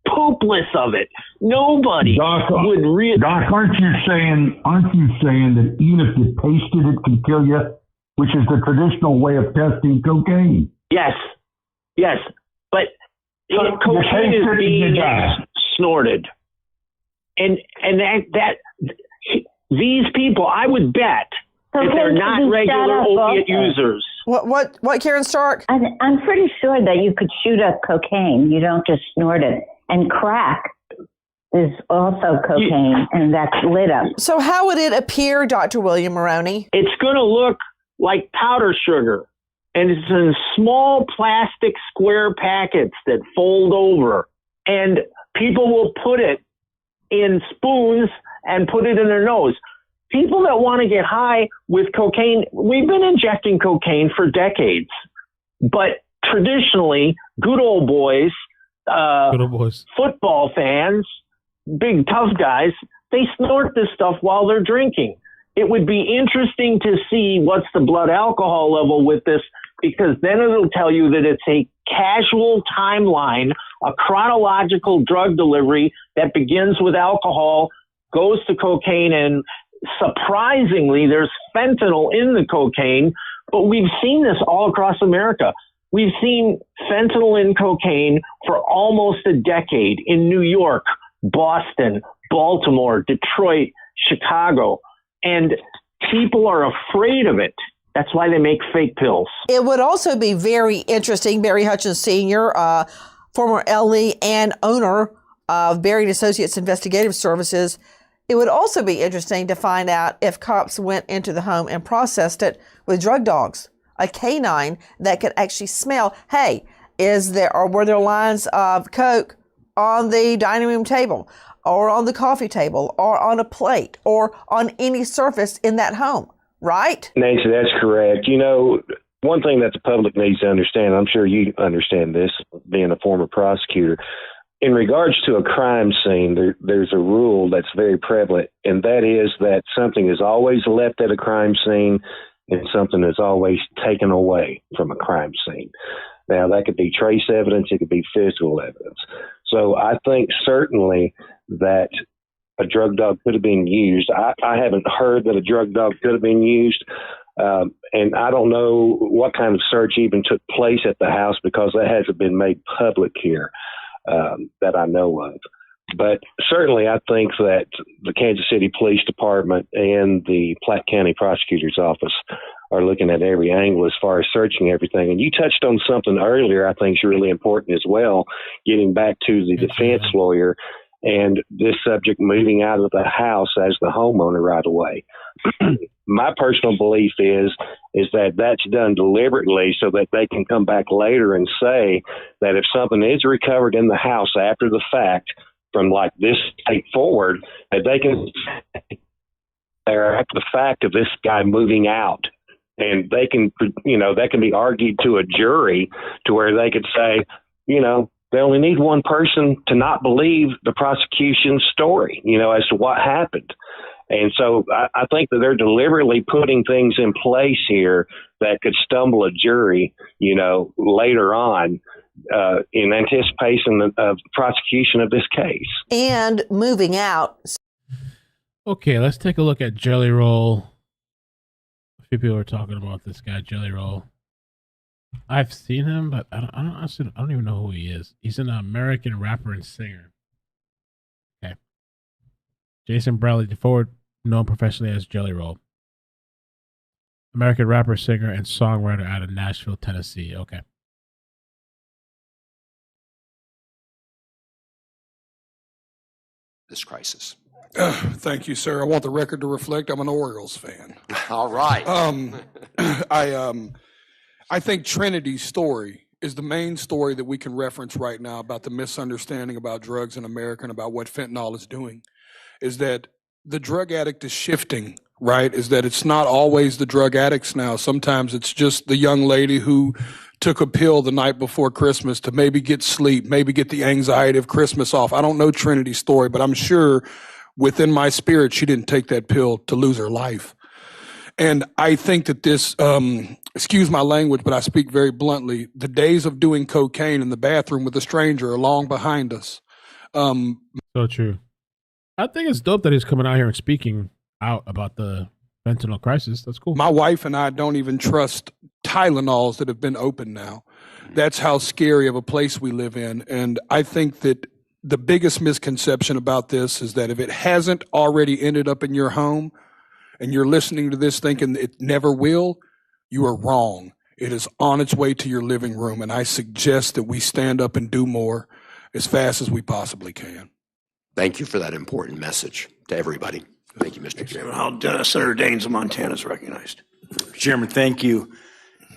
Hopeless of it. Nobody would really. Doc, aren't you saying that even if you tasted it could kill you, which is the traditional way of testing cocaine? Yes. But cocaine is being snorted. And that these people, I would bet that they're not regular opiate users. What, Karen Stark? I'm pretty sure that you could shoot up cocaine. You don't just snort it. And crack is also cocaine, and that's lit up. So how would it appear, Dr. William Maroney? It's going to look like powder sugar, and it's in small plastic square packets that fold over, and people will put it in spoons and put it in their nose. People that want to get high with cocaine, we've been injecting cocaine for decades, but traditionally, good old boys, football fans, big tough guys, they snort this stuff while they're drinking. It would be interesting to see what's the blood alcohol level with this, because then it'll tell you that it's a casual timeline, a chronological drug delivery that begins with alcohol, goes to cocaine, and surprisingly, there's fentanyl in the cocaine. But we've seen this all across America. We've seen fentanyl in cocaine for almost a decade in New York, Boston, Baltimore, Detroit, Chicago, and people are afraid of it. That's why they make fake pills. It would also be very interesting, Barry Hutchins Sr., former LE and owner of Barry & Associates Investigative Services. It would also be interesting to find out if cops went into the home and processed it with drug dogs, a canine that could actually smell, hey, were there lines of Coke on the dining room table or on the coffee table or on a plate or on any surface in that home, right? Nancy, that's correct. You know, one thing that the public needs to understand, I'm sure you understand this, being a former prosecutor, in regards to a crime scene, there's a rule that's very prevalent, and that is that something is always left at a crime scene and something is always taken away from a crime scene. Now, that could be trace evidence, it could be physical evidence. So I think certainly that a drug dog could have been used. I haven't heard that a drug dog could have been used, and I don't know what kind of search even took place at the house, because that hasn't been made public here that I know of. But certainly I think that the Kansas City Police Department and the Platte County Prosecutor's Office are looking at every angle as far as searching everything. And you touched on something earlier I think is really important as well, getting back to the defense lawyer and this subject moving out of the house as the homeowner right away. My personal belief is that that's done deliberately so that they can come back later and say that if something is recovered in the house after the fact, from like this date forward, that they can they're after the fact of this guy moving out, and they can, that can be argued to a jury to where they could say, they only need one person to not believe the prosecution's story, as to what happened. And so I think that they're deliberately putting things in place here that could stumble a jury, later on in anticipation of prosecution of this case. And moving out. Okay, let's take a look at Jelly Roll. people are talking about this guy Jelly Roll. I've seen him, but I don't even know who he is. He's an American rapper and singer. Okay. Jason Bradley DeFord, known professionally as Jelly Roll. American rapper, singer, and songwriter out of Nashville, Tennessee. Okay. This crisis. Thank you, sir. I want the record to reflect I'm an Orioles fan. All right. I think Trinity's story is the main story that we can reference right now about the misunderstanding about drugs in America and about what fentanyl is doing, is that the drug addict is shifting, right? Is that it's not always the drug addicts now. Sometimes it's just the young lady who took a pill the night before Christmas to maybe get sleep, maybe get the anxiety of Christmas off. I don't know Trinity's story, but I'm sure within my spirit, she didn't take that pill to lose her life. And I think that this, excuse my language, but I speak very bluntly, the days of doing cocaine in the bathroom with a stranger are long behind us. So true. I think it's dope that he's coming out here and speaking out about the fentanyl crisis. That's cool. My wife and I don't even trust Tylenols that have been opened now. That's how scary of a place we live in. And I think that the biggest misconception about this is that if it hasn't already ended up in your home and you're listening to this thinking it never will, you are wrong. It is on its way to your living room. And I suggest that we stand up and do more as fast as we possibly can. Thank you for that important message to everybody. Thank you, Mr. Chairman. How Senator Daines of Montana is recognized. Chairman, thank you.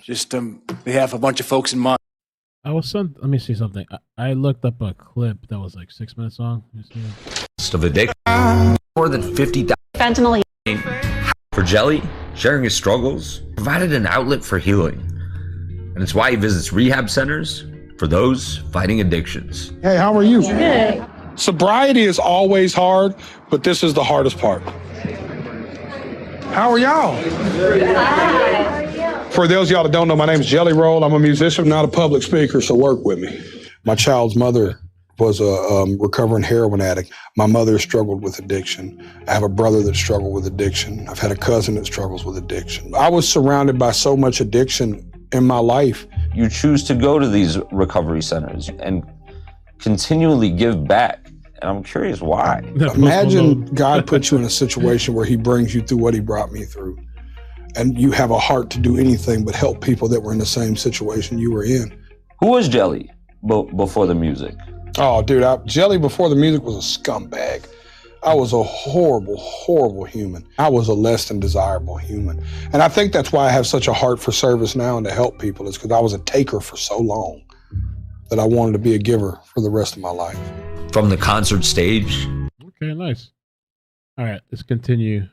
Just on behalf of a bunch of folks in Montana. Let me see something. I looked up a clip that was like 6 minutes long. Of addiction. More than 50,000 Fentanyl. for Jelly, sharing his struggles, provided an outlet for healing. And it's why he visits rehab centers for those fighting addictions. Hey, how are you? Good. Sobriety is always hard, but this is the hardest part. How are y'all? For those of y'all that don't know, my name is Jelly Roll. I'm a musician, not a public speaker, so work with me. My child's mother was a recovering heroin addict. My mother struggled with addiction. I have a brother that struggled with addiction. I've had a cousin that struggles with addiction. I was surrounded by so much addiction in my life. You choose to go to these recovery centers and continually give back. And I'm curious why. Imagine God puts you in a situation where he brings you through what he brought me through. And you have a heart to do anything but help people that were in the same situation you were in. Who was Jelly before the music? Oh, dude, Jelly before the music was a scumbag. I was a horrible, horrible human. I was a less than desirable human. And I think that's why I have such a heart for service now and to help people, is because I was a taker for so long that I wanted to be a giver for the rest of my life. From the concert stage. Okay, nice. All right, let's continue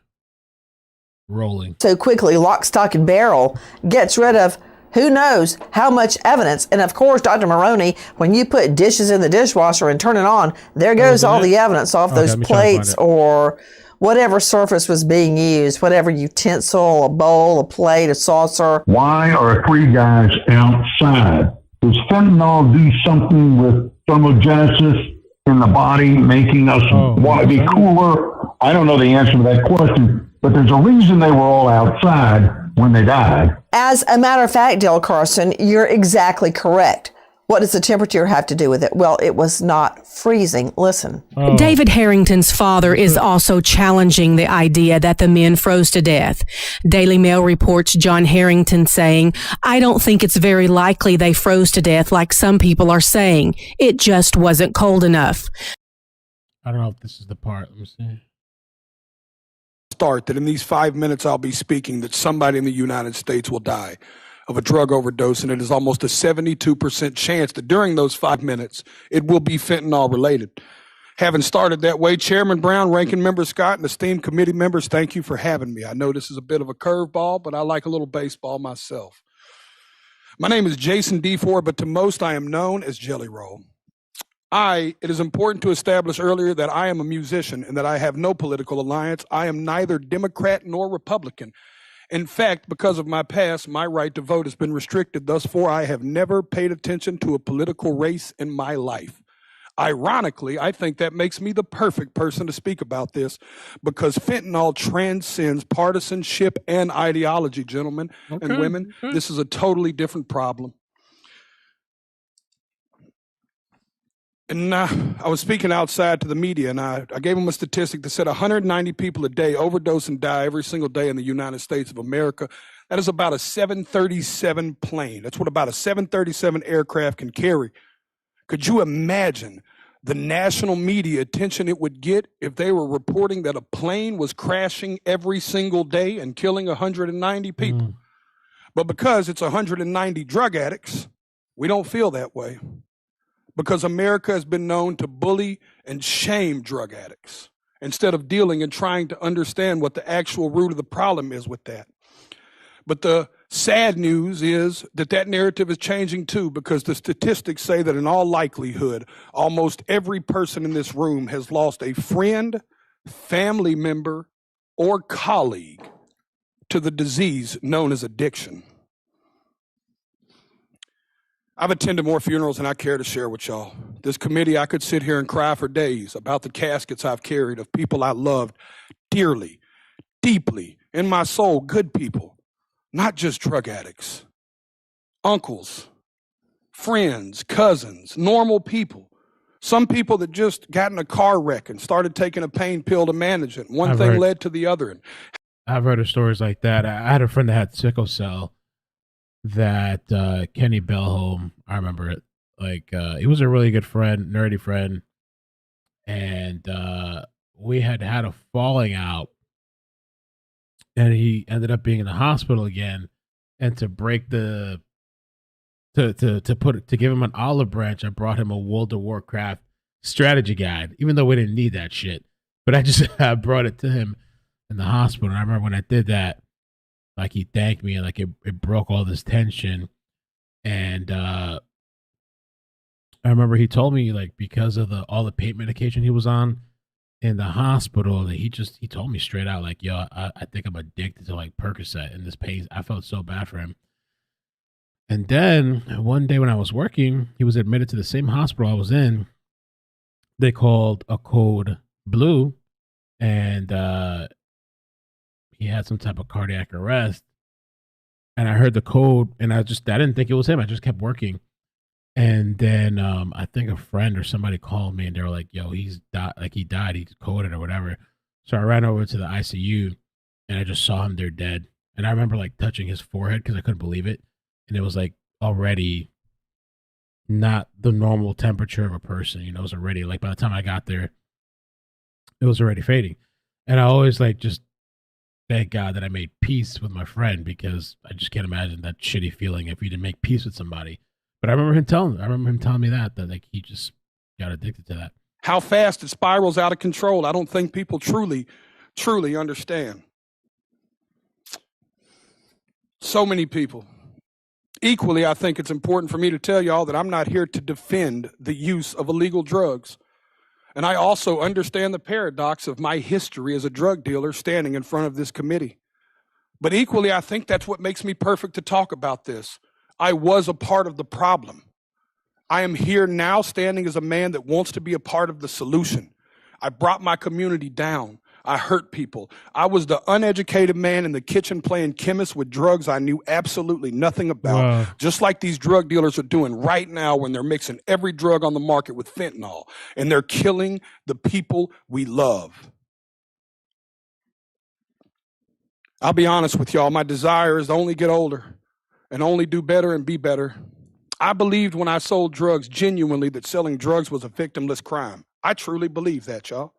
rolling. So quickly, lock, stock, and barrel gets rid of who knows how much evidence. And of course, Dr. Maroney, when you put dishes in the dishwasher and turn it on, there goes all the evidence off those plates or whatever surface was being used, whatever utensil, a bowl, a plate, a saucer. Why are three guys outside? Does fentanyl do something with thermogenesis in the body, making us want to be cooler? I don't know the answer to that question, but there's a reason they were all outside when they died. As a matter of fact, Dale Carson, you're exactly correct. What does the temperature have to do with it? Well, it was not freezing. Listen. David Harrington's father is also challenging the idea that the men froze to death. Daily Mail reports John Harrington saying, "I don't think it's very likely they froze to death like some people are saying. It just wasn't cold enough." I don't know if this is the part. Let me see. Start that in these 5 minutes I'll be speaking that somebody in the United States will die of a drug overdose, and it is almost a 72% chance that during those 5 minutes it will be fentanyl related. Having started that way, Chairman Brown, Ranking Member Scott, and esteemed committee members, thank you for having me. I know this is a bit of a curveball, but I like a little baseball myself. My name is Jason D. Ford, but to most I am known as Jelly Roll. It is important to establish earlier that I am a musician and that I have no political alliance. I am neither Democrat nor Republican. In fact, because of my past, my right to vote has been restricted. Thus far, I have never paid attention to a political race in my life. Ironically, I think that makes me the perfect person to speak about this because fentanyl transcends partisanship and ideology, gentlemen and women. This is a totally different problem. And I was speaking outside to the media, and I gave them a statistic that said 190 people a day overdose and die every single day in the United States of America. That is about a 737 plane. That's what about a 737 aircraft can carry. Could you imagine the national media attention it would get if they were reporting that a plane was crashing every single day and killing 190 people? But because it's 190 drug addicts, we don't feel that way. Because America has been known to bully and shame drug addicts instead of dealing and trying to understand what the actual root of the problem is with that. But the sad news is that narrative is changing too, because the statistics say that in all likelihood, almost every person in this room has lost a friend, family member, or colleague to the disease known as addiction. I've attended more funerals than I care to share with y'all. This committee, I could sit here and cry for days about the caskets I've carried of people I loved dearly, deeply, in my soul, good people, not just drug addicts, uncles, friends, cousins, normal people. Some people that just got in a car wreck and started taking a pain pill to manage it. One thing led to the other. I've heard of stories like that. I had a friend that had sickle cell that Kenny Bellholm, I remember it. Like, he was a really good friend, nerdy friend. And we had a falling out. And he ended up being in the hospital again. And to break to give him an olive branch, I brought him a World of Warcraft strategy guide, even though we didn't need that shit. But I brought it to him in the hospital. And I remember when I did that, like, he thanked me, and like it broke all this tension. And I remember he told me, like, because of all the pain medication he was on in the hospital, that he told me straight out, like, yo, I think I'm addicted to like Percocet, and this pain, I felt so bad for him. And then one day when I was working, he was admitted to the same hospital I was in. They called a code blue, and he had some type of cardiac arrest. And I heard the code, and I didn't think it was him. I just kept working. And then I think a friend or somebody called me, and they were like, yo, he died, he coded or whatever. So I ran over to the ICU, and I just saw him there dead. And I remember like touching his forehead because I couldn't believe it. And it was like already not the normal temperature of a person. You know, it was already, like, by the time I got there, it was already fading. And I always like just thank God that I made peace with my friend, because I just can't imagine that shitty feeling if you didn't make peace with somebody. But I remember him telling me that like he just got addicted to that. How fast it spirals out of control, I don't think people truly understand. So many people. Equally, I think it's important for me to tell y'all that I'm not here to defend the use of illegal drugs. And I also understand the paradox of my history as a drug dealer standing in front of this committee. But equally, I think that's what makes me perfect to talk about this. I was a part of the problem. I am here now standing as a man that wants to be a part of the solution. I brought my community down. I hurt people. I was the uneducated man in the kitchen playing chemist with drugs I knew absolutely nothing about. Just like these drug dealers are doing right now when they're mixing every drug on the market with fentanyl, and they're killing the people we love. I'll be honest with y'all, my desire is to only get older and only do better and be better. I believed when I sold drugs genuinely that selling drugs was a victimless crime. I truly believe that, y'all.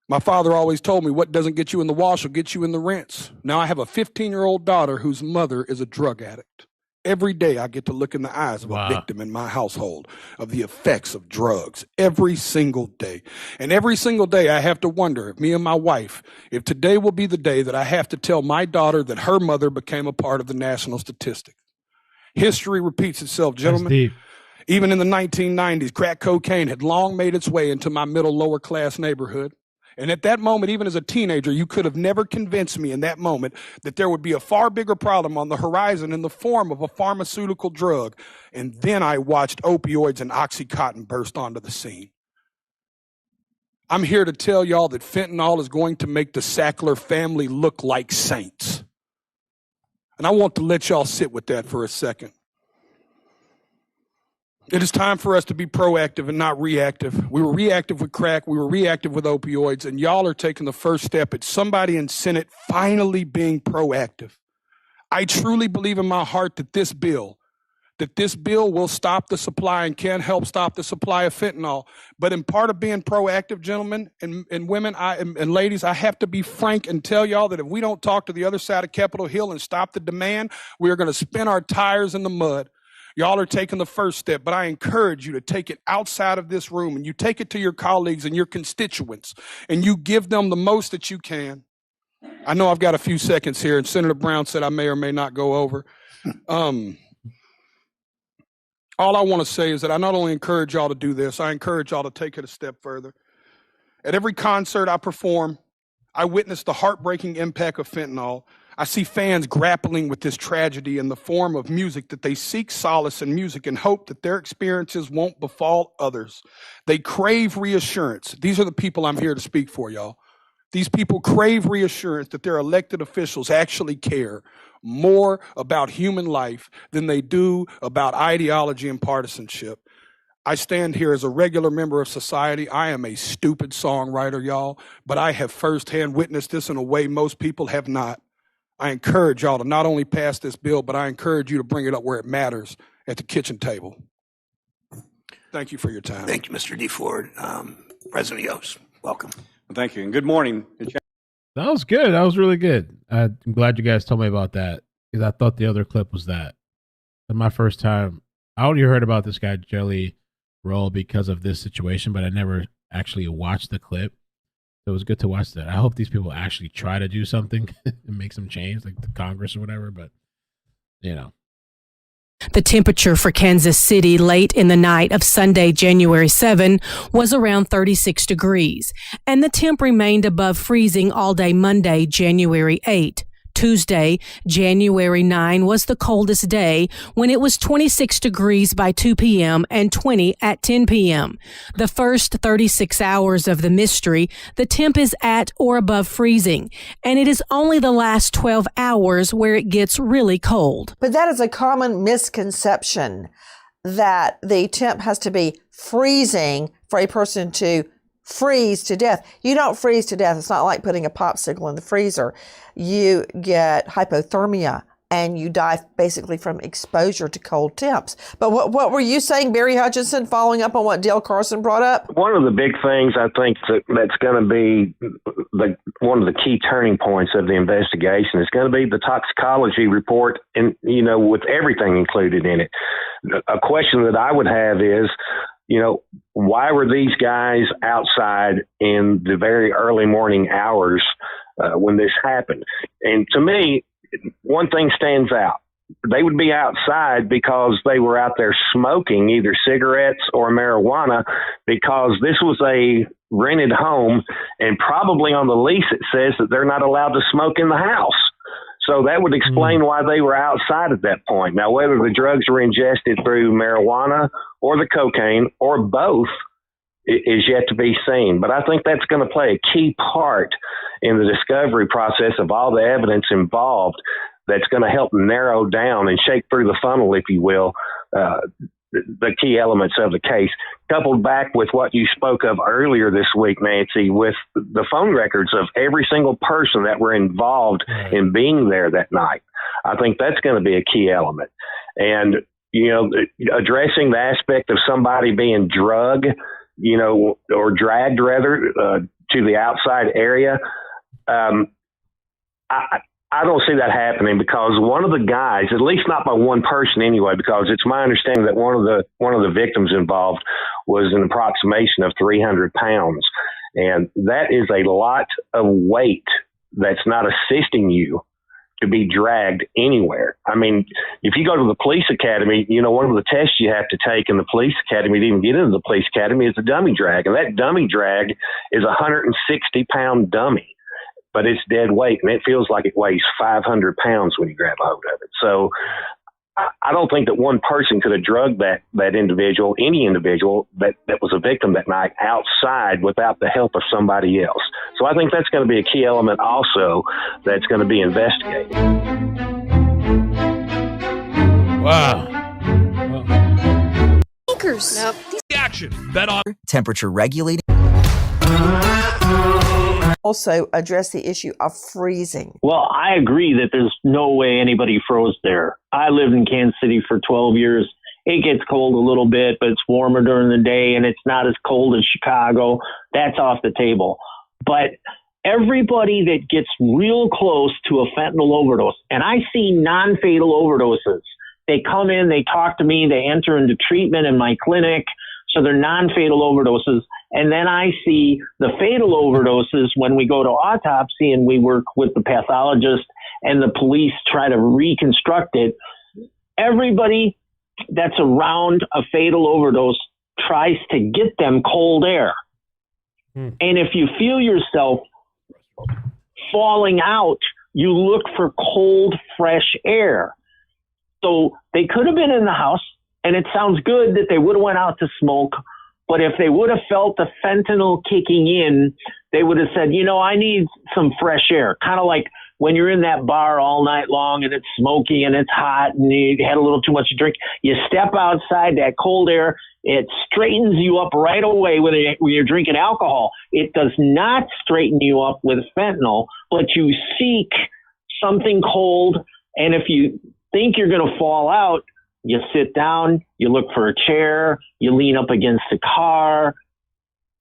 My father always told me what doesn't get you in the wash will get you in the rinse. Now I have a 15-year-old daughter whose mother is a drug addict. Every day I get to look in the eyes of a victim in my household of the effects of drugs. Every single day. And every single day I have to wonder, if me and my wife, if today will be the day that I have to tell my daughter that her mother became a part of the national statistics. History repeats itself, gentlemen. Even in the 1990s, crack cocaine had long made its way into my middle lower class neighborhood. And at that moment, even as a teenager, you could have never convinced me in that moment that there would be a far bigger problem on the horizon in the form of a pharmaceutical drug. And then I watched opioids and Oxycontin burst onto the scene. I'm here to tell y'all that fentanyl is going to make the Sackler family look like saints. And I want to let y'all sit with that for a second. It is time for us to be proactive and not reactive. We were reactive with crack. We were reactive with opioids. And y'all are taking the first step at somebody in Senate finally being proactive. I truly believe in my heart that this bill will stop the supply and can help stop the supply of fentanyl. But in part of being proactive, gentlemen and women and ladies, I have to be frank and tell y'all that if we don't talk to the other side of Capitol Hill and stop the demand, we are going to spin our tires in the mud. Y'all are taking the first step, but I encourage you to take it outside of this room and you take it to your colleagues and your constituents and you give them the most that you can. I know I've got a few seconds here, and Senator Brown said I may or may not go over. All I want to say is that I not only encourage y'all to do this, I encourage y'all to take it a step further. At every concert I perform, I witness the heartbreaking impact of fentanyl. I see fans grappling with this tragedy in the form of music that they seek solace in music and hope that their experiences won't befall others. They crave reassurance. These are the people I'm here to speak for, y'all. These people crave reassurance that their elected officials actually care more about human life than they do about ideology and partisanship. I stand here as a regular member of society. I am a stupid songwriter, y'all, but I have firsthand witnessed this in a way most people have not. I encourage y'all to not only pass this bill, but I encourage you to bring it up where it matters, at the kitchen table. Thank you for your time. Thank you, Mr. DeFord. President Yost, welcome. Well, thank you, and good morning. That was good. That was really good. I'm glad you guys told me about that, because I thought the other clip was that. And my first time, I only heard about this guy, Jelly Roll, because of this situation, but I never actually watched the clip. So it was good to watch that. I hope these people actually try to do something and make some change, like the Congress or whatever, but, you know. The temperature for Kansas City late in the night of Sunday, January 7, was around 36 degrees, and the temp remained above freezing all day Monday, January 8. Tuesday, January 9, was the coldest day when it was 26 degrees by 2 p.m. and 20 at 10 p.m. The first 36 hours of the mystery, the temp is at or above freezing, and it is only the last 12 hours where it gets really cold. But that is a common misconception, that the temp has to be freezing for a person to freeze to death. You don't freeze to death. It's not like putting a popsicle in the freezer. You get hypothermia and you die basically from exposure to cold temps. But what were you saying, Barry Hutchinson, following up on what Dale Carson brought up? One of the big things I think that's going to be one of the key turning points of the investigation is going to be the toxicology report, and with everything included in it. A question that I would have is, why were these guys outside in the very early morning hours when this happened? And to me, one thing stands out. They would be outside because they were out there smoking either cigarettes or marijuana, because this was a rented home, and probably on the lease it says that they're not allowed to smoke in the house. So that would explain why they were outside at that point. Now, whether the drugs were ingested through marijuana or the cocaine or both is yet to be seen. But I think that's going to play a key part in the discovery process of all the evidence involved that's going to help narrow down and shake through the funnel, if you will, the key elements of the case, coupled back with what you spoke of earlier this week, Nancy, with the phone records of every single person that were involved in being there that night. I think that's going to be a key element. And, addressing the aspect of somebody being drugged, or dragged rather, to the outside area, I don't see that happening, because one of the guys, at least not by one person anyway, because it's my understanding that one of the victims involved was an approximation of 300 pounds. And that is a lot of weight that's not assisting you to be dragged anywhere. I mean, if you go to the police academy, you know, one of the tests you have to take in the police academy to even get into the police academy is a dummy drag. And that dummy drag is a 160-pound dummy, but it's dead weight, and it feels like it weighs 500 pounds when you grab a hold of it. So I don't think that one person could have drugged that individual, any individual that was a victim that night, outside without the help of somebody else. So I think that's going to be a key element also that's going to be investigated. Wow. Nope. Action. Bet on Temperature regulating. Also address the issue of freezing. Well, I agree that there's no way anybody froze there. I lived in Kansas City for 12 years. It gets cold a little bit, but it's warmer during the day, and it's not as cold as Chicago. That's off the table. But everybody that gets real close to a fentanyl overdose, and I see non-fatal overdoses, they come in, they talk to me, they enter into treatment in my clinic, so they're non-fatal overdoses. And then I see the fatal overdoses when we go to autopsy and we work with the pathologist and the police try to reconstruct it. Everybody that's around a fatal overdose tries to get them cold air. And if you feel yourself falling out, you look for cold, fresh air. So they could have been in the house, and it sounds good that they would have went out to smoke. But if they would have felt the fentanyl kicking in, they would have said, you know, I need some fresh air. Kind of like when you're in that bar all night long and it's smoky and it's hot and you had a little too much to drink. You step outside, that cold air, it straightens you up right away when you're drinking alcohol. It does not straighten you up with fentanyl, but you seek something cold. And if you think you're going to fall out, you sit down, you look for a chair, you lean up against a car.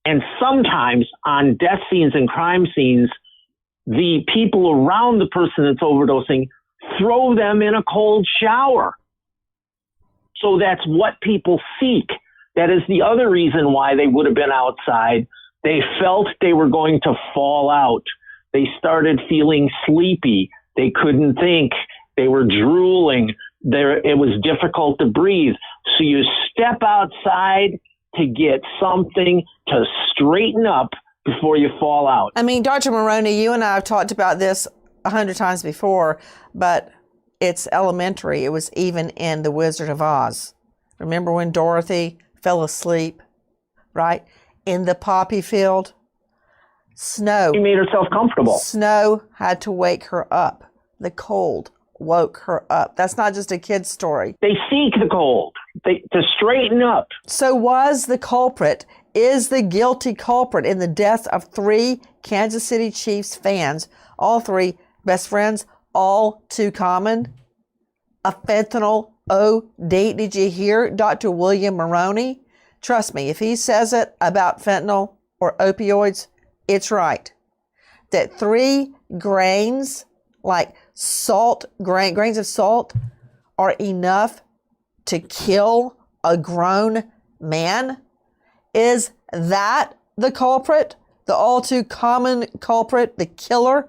And sometimes on death scenes and crime scenes, the people around the person that's overdosing throw them in a cold shower. So that's what people seek. That is the other reason why they would have been outside. They felt they were going to fall out. They started feeling sleepy. They couldn't think. They were drooling. It was difficult to breathe. So you step outside to get something to straighten up before you fall out. I mean, Dr. Maroney, you and I have talked about this 100 times before, but it's elementary. It was even in The Wizard of Oz. Remember when Dorothy fell asleep, right? In the poppy field? Snow. She made herself comfortable. Snow had to wake her up. The cold woke her up. That's not just a kid's story. They seek the cold to straighten up. So is the guilty culprit in the death of 3 Kansas City Chiefs fans, all 3 best friends, all too common? A fentanyl OD. Did you hear Dr. William Maroney? Trust me, if he says it about fentanyl or opioids, it's right. That 3 grains, like salt, grains of salt, are enough to kill a grown man? Is that the culprit, the all too common culprit, the killer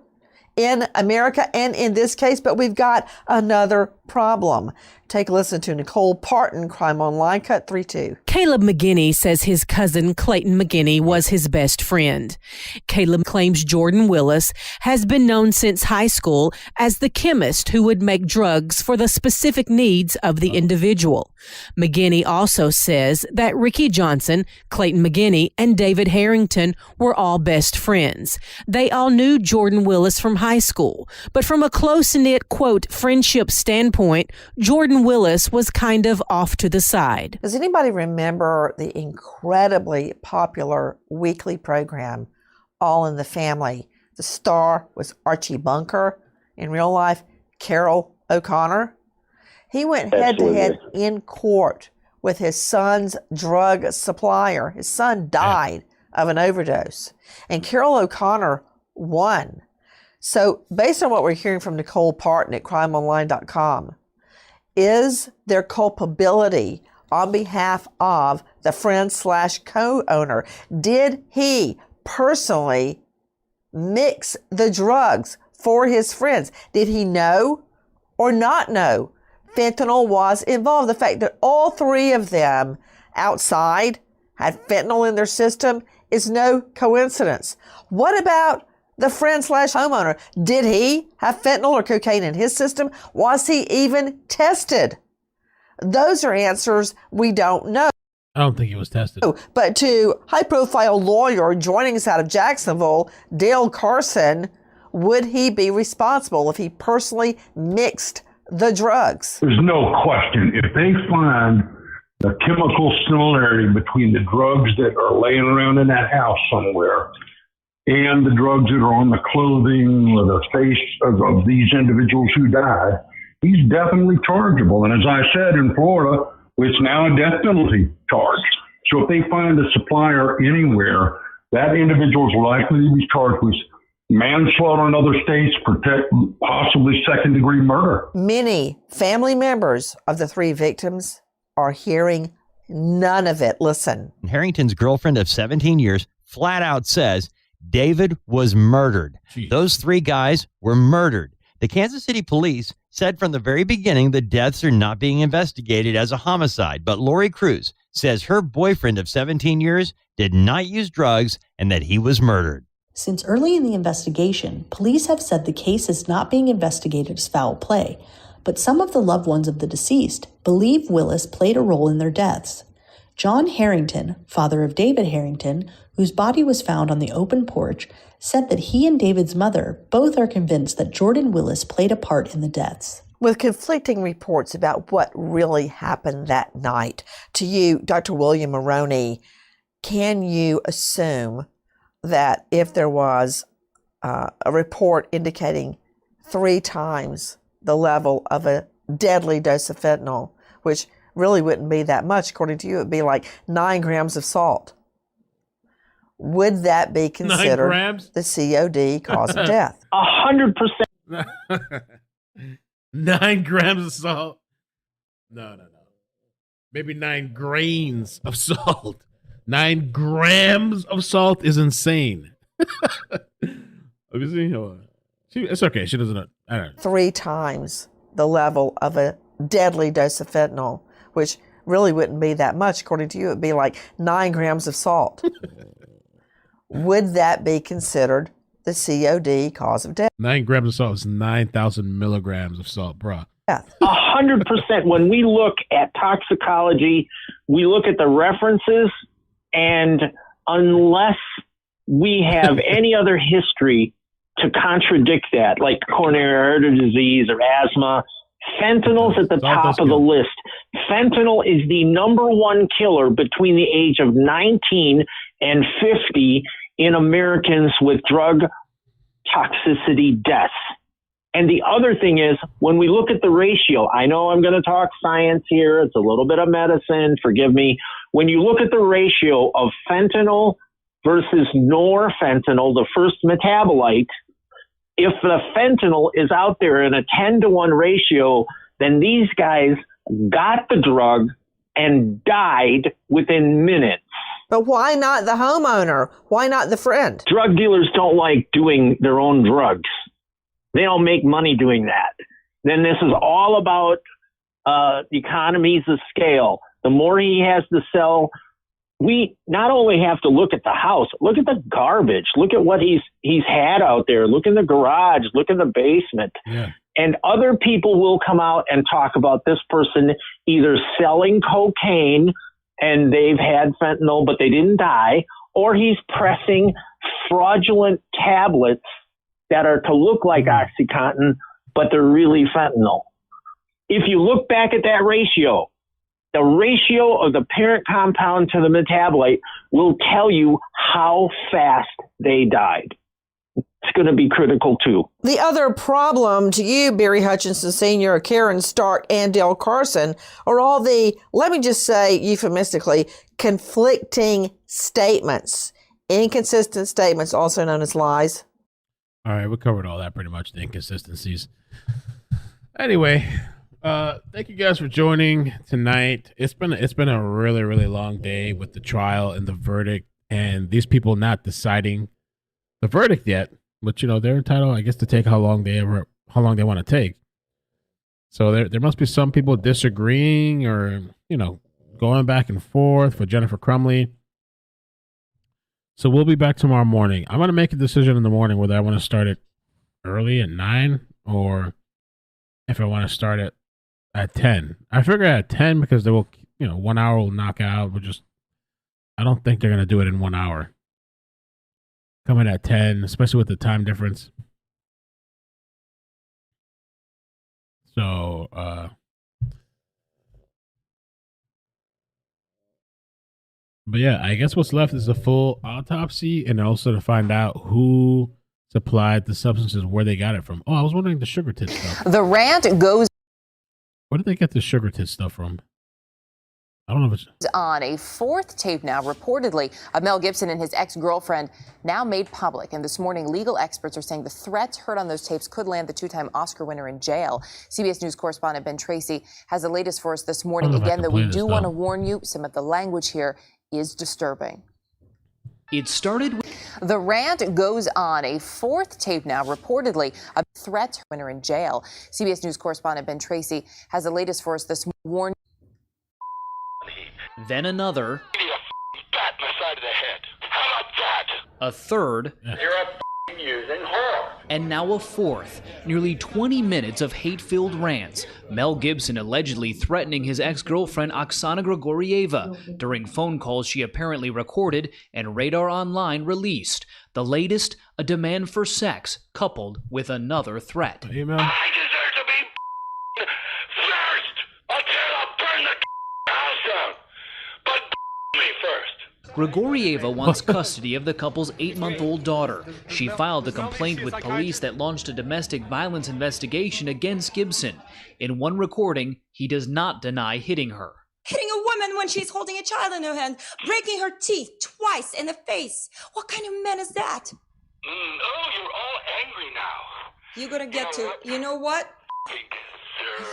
in America and in this case? But we've got another problem. Take a listen to Nicole Parton, Crime Online, Cut 3-2. Caleb McGinney says his cousin Clayton McGinney was his best friend. Caleb claims Jordan Willis has been known since high school as the chemist who would make drugs for the specific needs of the individual. McGinney also says that Ricky Johnson, Clayton McGinney, and David Harrington were all best friends. They all knew Jordan Willis from high school, but from a close-knit, quote, friendship standpoint, Jordan Willis was kind of off to the side. Does anybody remember the incredibly popular weekly program, All in the Family? The star was Archie Bunker. In real life, Carroll O'Connor. He went head-to-head in court with his son's drug supplier. His son died of an overdose, and Carroll O'Connor won. So based on what we're hearing from Nicole Parton at crimeonline.com, is there culpability on behalf of the friend/co-owner? Did he personally mix the drugs for his friends. Did he know or not know fentanyl was involved? The fact that all three of them outside had fentanyl in their system is no coincidence. What about the friend / homeowner? Did he have fentanyl or cocaine in his system? Was he even tested? Those are answers we don't know. I don't think he was tested. But to high-profile lawyer joining us out of Jacksonville, Dale Carson, would he be responsible if he personally mixed the drugs? There's no question. If they find the chemical similarity between the drugs that are laying around in that house somewhere and the drugs that are on the clothing or the face of these individuals who died, he's definitely chargeable. And as I said, in Florida, it's now a death penalty charge. So if they find a supplier anywhere, that individual is likely to be charged with manslaughter in other states, possibly second-degree murder. Many family members of the three victims are hearing none of it. Listen. Harrington's girlfriend of 17 years flat out says David was murdered. Jeez. Those three guys were murdered. The Kansas City police said from the very beginning the deaths are not being investigated as a homicide, but Lori Cruz says her boyfriend of 17 years did not use drugs and that he was murdered. Since early in the investigation, police have said the case is not being investigated as foul play, but some of the loved ones of the deceased believe Willis played a role in their deaths. John Harrington, father of David Harrington, whose body was found on the open porch, said that he and David's mother both are convinced that Jordan Willis played a part in the deaths. With conflicting reports about what really happened that night, to you, Dr. William Maroney, can you assume that if there was a report indicating 3 times the level of a deadly dose of fentanyl, which really wouldn't be that much, according to you, it would be like 9 grams of salt, would that be considered the COD cause of death? 100%. 9 grams of salt. No. Maybe 9 grains of salt. 9 grams of salt is insane. Let me see. It's okay. She doesn't know. I don't know. 3 times the level of a deadly dose of fentanyl, which really wouldn't be that much, according to you, it would be like 9 grams of salt. Would that be considered the COD cause of death? 9 grams of salt is 9,000 milligrams of salt, bruh. 100%. When we look at toxicology, we look at the references, and unless we have any other history to contradict that, like coronary artery disease or asthma, fentanyl's at the top of the list. Fentanyl is the number 1 killer between the age of 19 and 50 in Americans with drug toxicity deaths. And the other thing is, when we look at the ratio, I know I'm going to talk science here. It's a little bit of medicine. Forgive me. When you look at the ratio of fentanyl versus norfentanyl, the first metabolite, if the fentanyl is out there in a 10-to-1 ratio, then these guys got the drug and died within minutes. But why not the homeowner? Why not the friend? Drug dealers don't like doing their own drugs. They don't make money doing that. Then this is all about economies of scale. The more he has to sell, we not only have to look at the house, look at the garbage, look at what he's had out there, look in the garage, look in the basement. Yeah. And other people will come out and talk about this person either selling cocaine and they've had fentanyl, but they didn't die, or he's pressing fraudulent tablets that are to look like OxyContin, but they're really fentanyl. If you look back at that ratio, the ratio of the parent compound to the metabolite will tell you how fast they died. It's going to be critical too. The other problem to you, Barry Hutchinson Sr., Karen Stark, and Dale Carson, are all the, let me just say euphemistically, conflicting statements, inconsistent statements, also known as lies. All right, we covered all that pretty much, the inconsistencies. Anyway, thank you guys for joining tonight. It's been a really, really long day with the trial and the verdict, and these people not deciding the verdict yet, but they're entitled, I guess, to take how long they want to take. So there must be some people disagreeing or going back and forth for Jennifer Crumley. So we'll be back tomorrow morning. I'm going to make a decision in the morning whether I want to start it early at 9 or if I want to start it at 10. I figure at 10 because they will, 1 hour will knock out. I don't think they're going to do it in 1 hour. Coming at 10, especially with the time difference. So, but yeah, I guess what's left is a full autopsy and also to find out who supplied the substances, where they got it from. Oh, I was wondering the sugar tit stuff. The rant goes Where did they get the sugar tit stuff from? I don't know if it's on a fourth tape now, reportedly, of Mel Gibson and his ex-girlfriend, now made public. And this morning, legal experts are saying the threats heard on those tapes could land the two-time Oscar winner in jail. CBS News correspondent Ben Tracy has the latest for us this morning. Again, though, we do want to warn you, some of the language here is disturbing. It started with the rant goes on a fourth tape now, reportedly, a threat winner in jail. CBS News correspondent Ben Tracy has the latest for us this morning. Then another. Bat in the side of the head. How about that? A third. You're a using whore. And now a fourth. Nearly 20 minutes of hate-filled rants. Mel Gibson allegedly threatening his ex-girlfriend Oksana Grigorieva during phone calls she apparently recorded and Radar Online released. The latest, a demand for sex coupled with another threat. I deserve to be first until I burn the house down. But me first. Grigorieva wants custody of the couple's 8-month-old daughter. She filed a complaint with police that launched a domestic violence investigation against Gibson. In one recording, he does not deny hitting her. Hitting a woman when she's holding a child in her hand, breaking her teeth twice in the face. What kind of man is that? Oh, you're all angry now. You're gonna get to, you know what?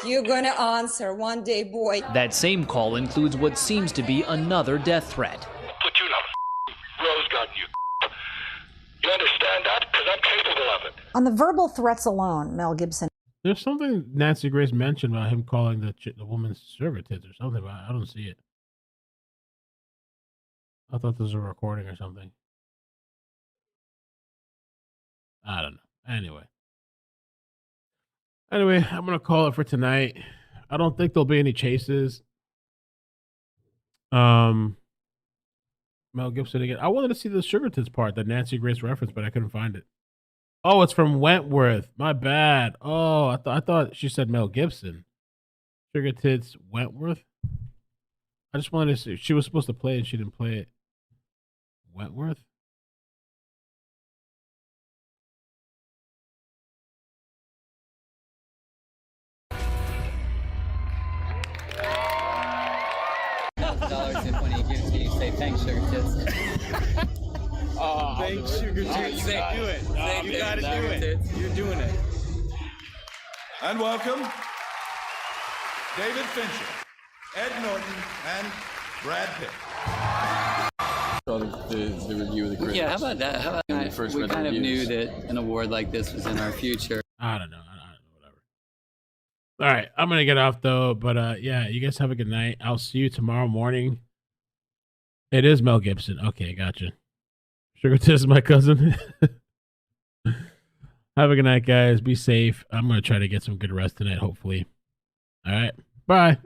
You're gonna answer one day, boy. That same call includes what seems to be another death threat. Put you in a rose garden, you. You understand that? Because I'm capable of it. On the verbal threats alone, Mel Gibson. There's something Nancy Grace mentioned about him calling the woman sugar tits or something, but I don't see it. I thought this was a recording or something. I don't know. Anyway, I'm going to call it for tonight. I don't think there'll be any chases. Mel Gibson again. I wanted to see the sugar tits part that Nancy Grace referenced, but I couldn't find it. Oh, it's from Wentworth. My bad. Oh, I thought she said Mel Gibson. Sugar tits Wentworth. I just wanted to see. She was supposed to play it. She didn't play it. Wentworth. $1 if when he gives me, say thanks, sugar tits. Oh, thanks, sugar tits. Do it. You gotta do it. You're doing it. And welcome David Fincher, Ed Norton, and Brad Pitt. The review of the Critics. Yeah, how about that? How about we kind of knew that an award like this was in our future. I don't know. Whatever. All right, I'm gonna get off though. But yeah, you guys have a good night. I'll see you tomorrow morning. It is Mel Gibson. Okay, gotcha. Sugar Tits is my cousin. Have a good night, guys. Be safe. I'm gonna try to get some good rest tonight, hopefully. All right. Bye.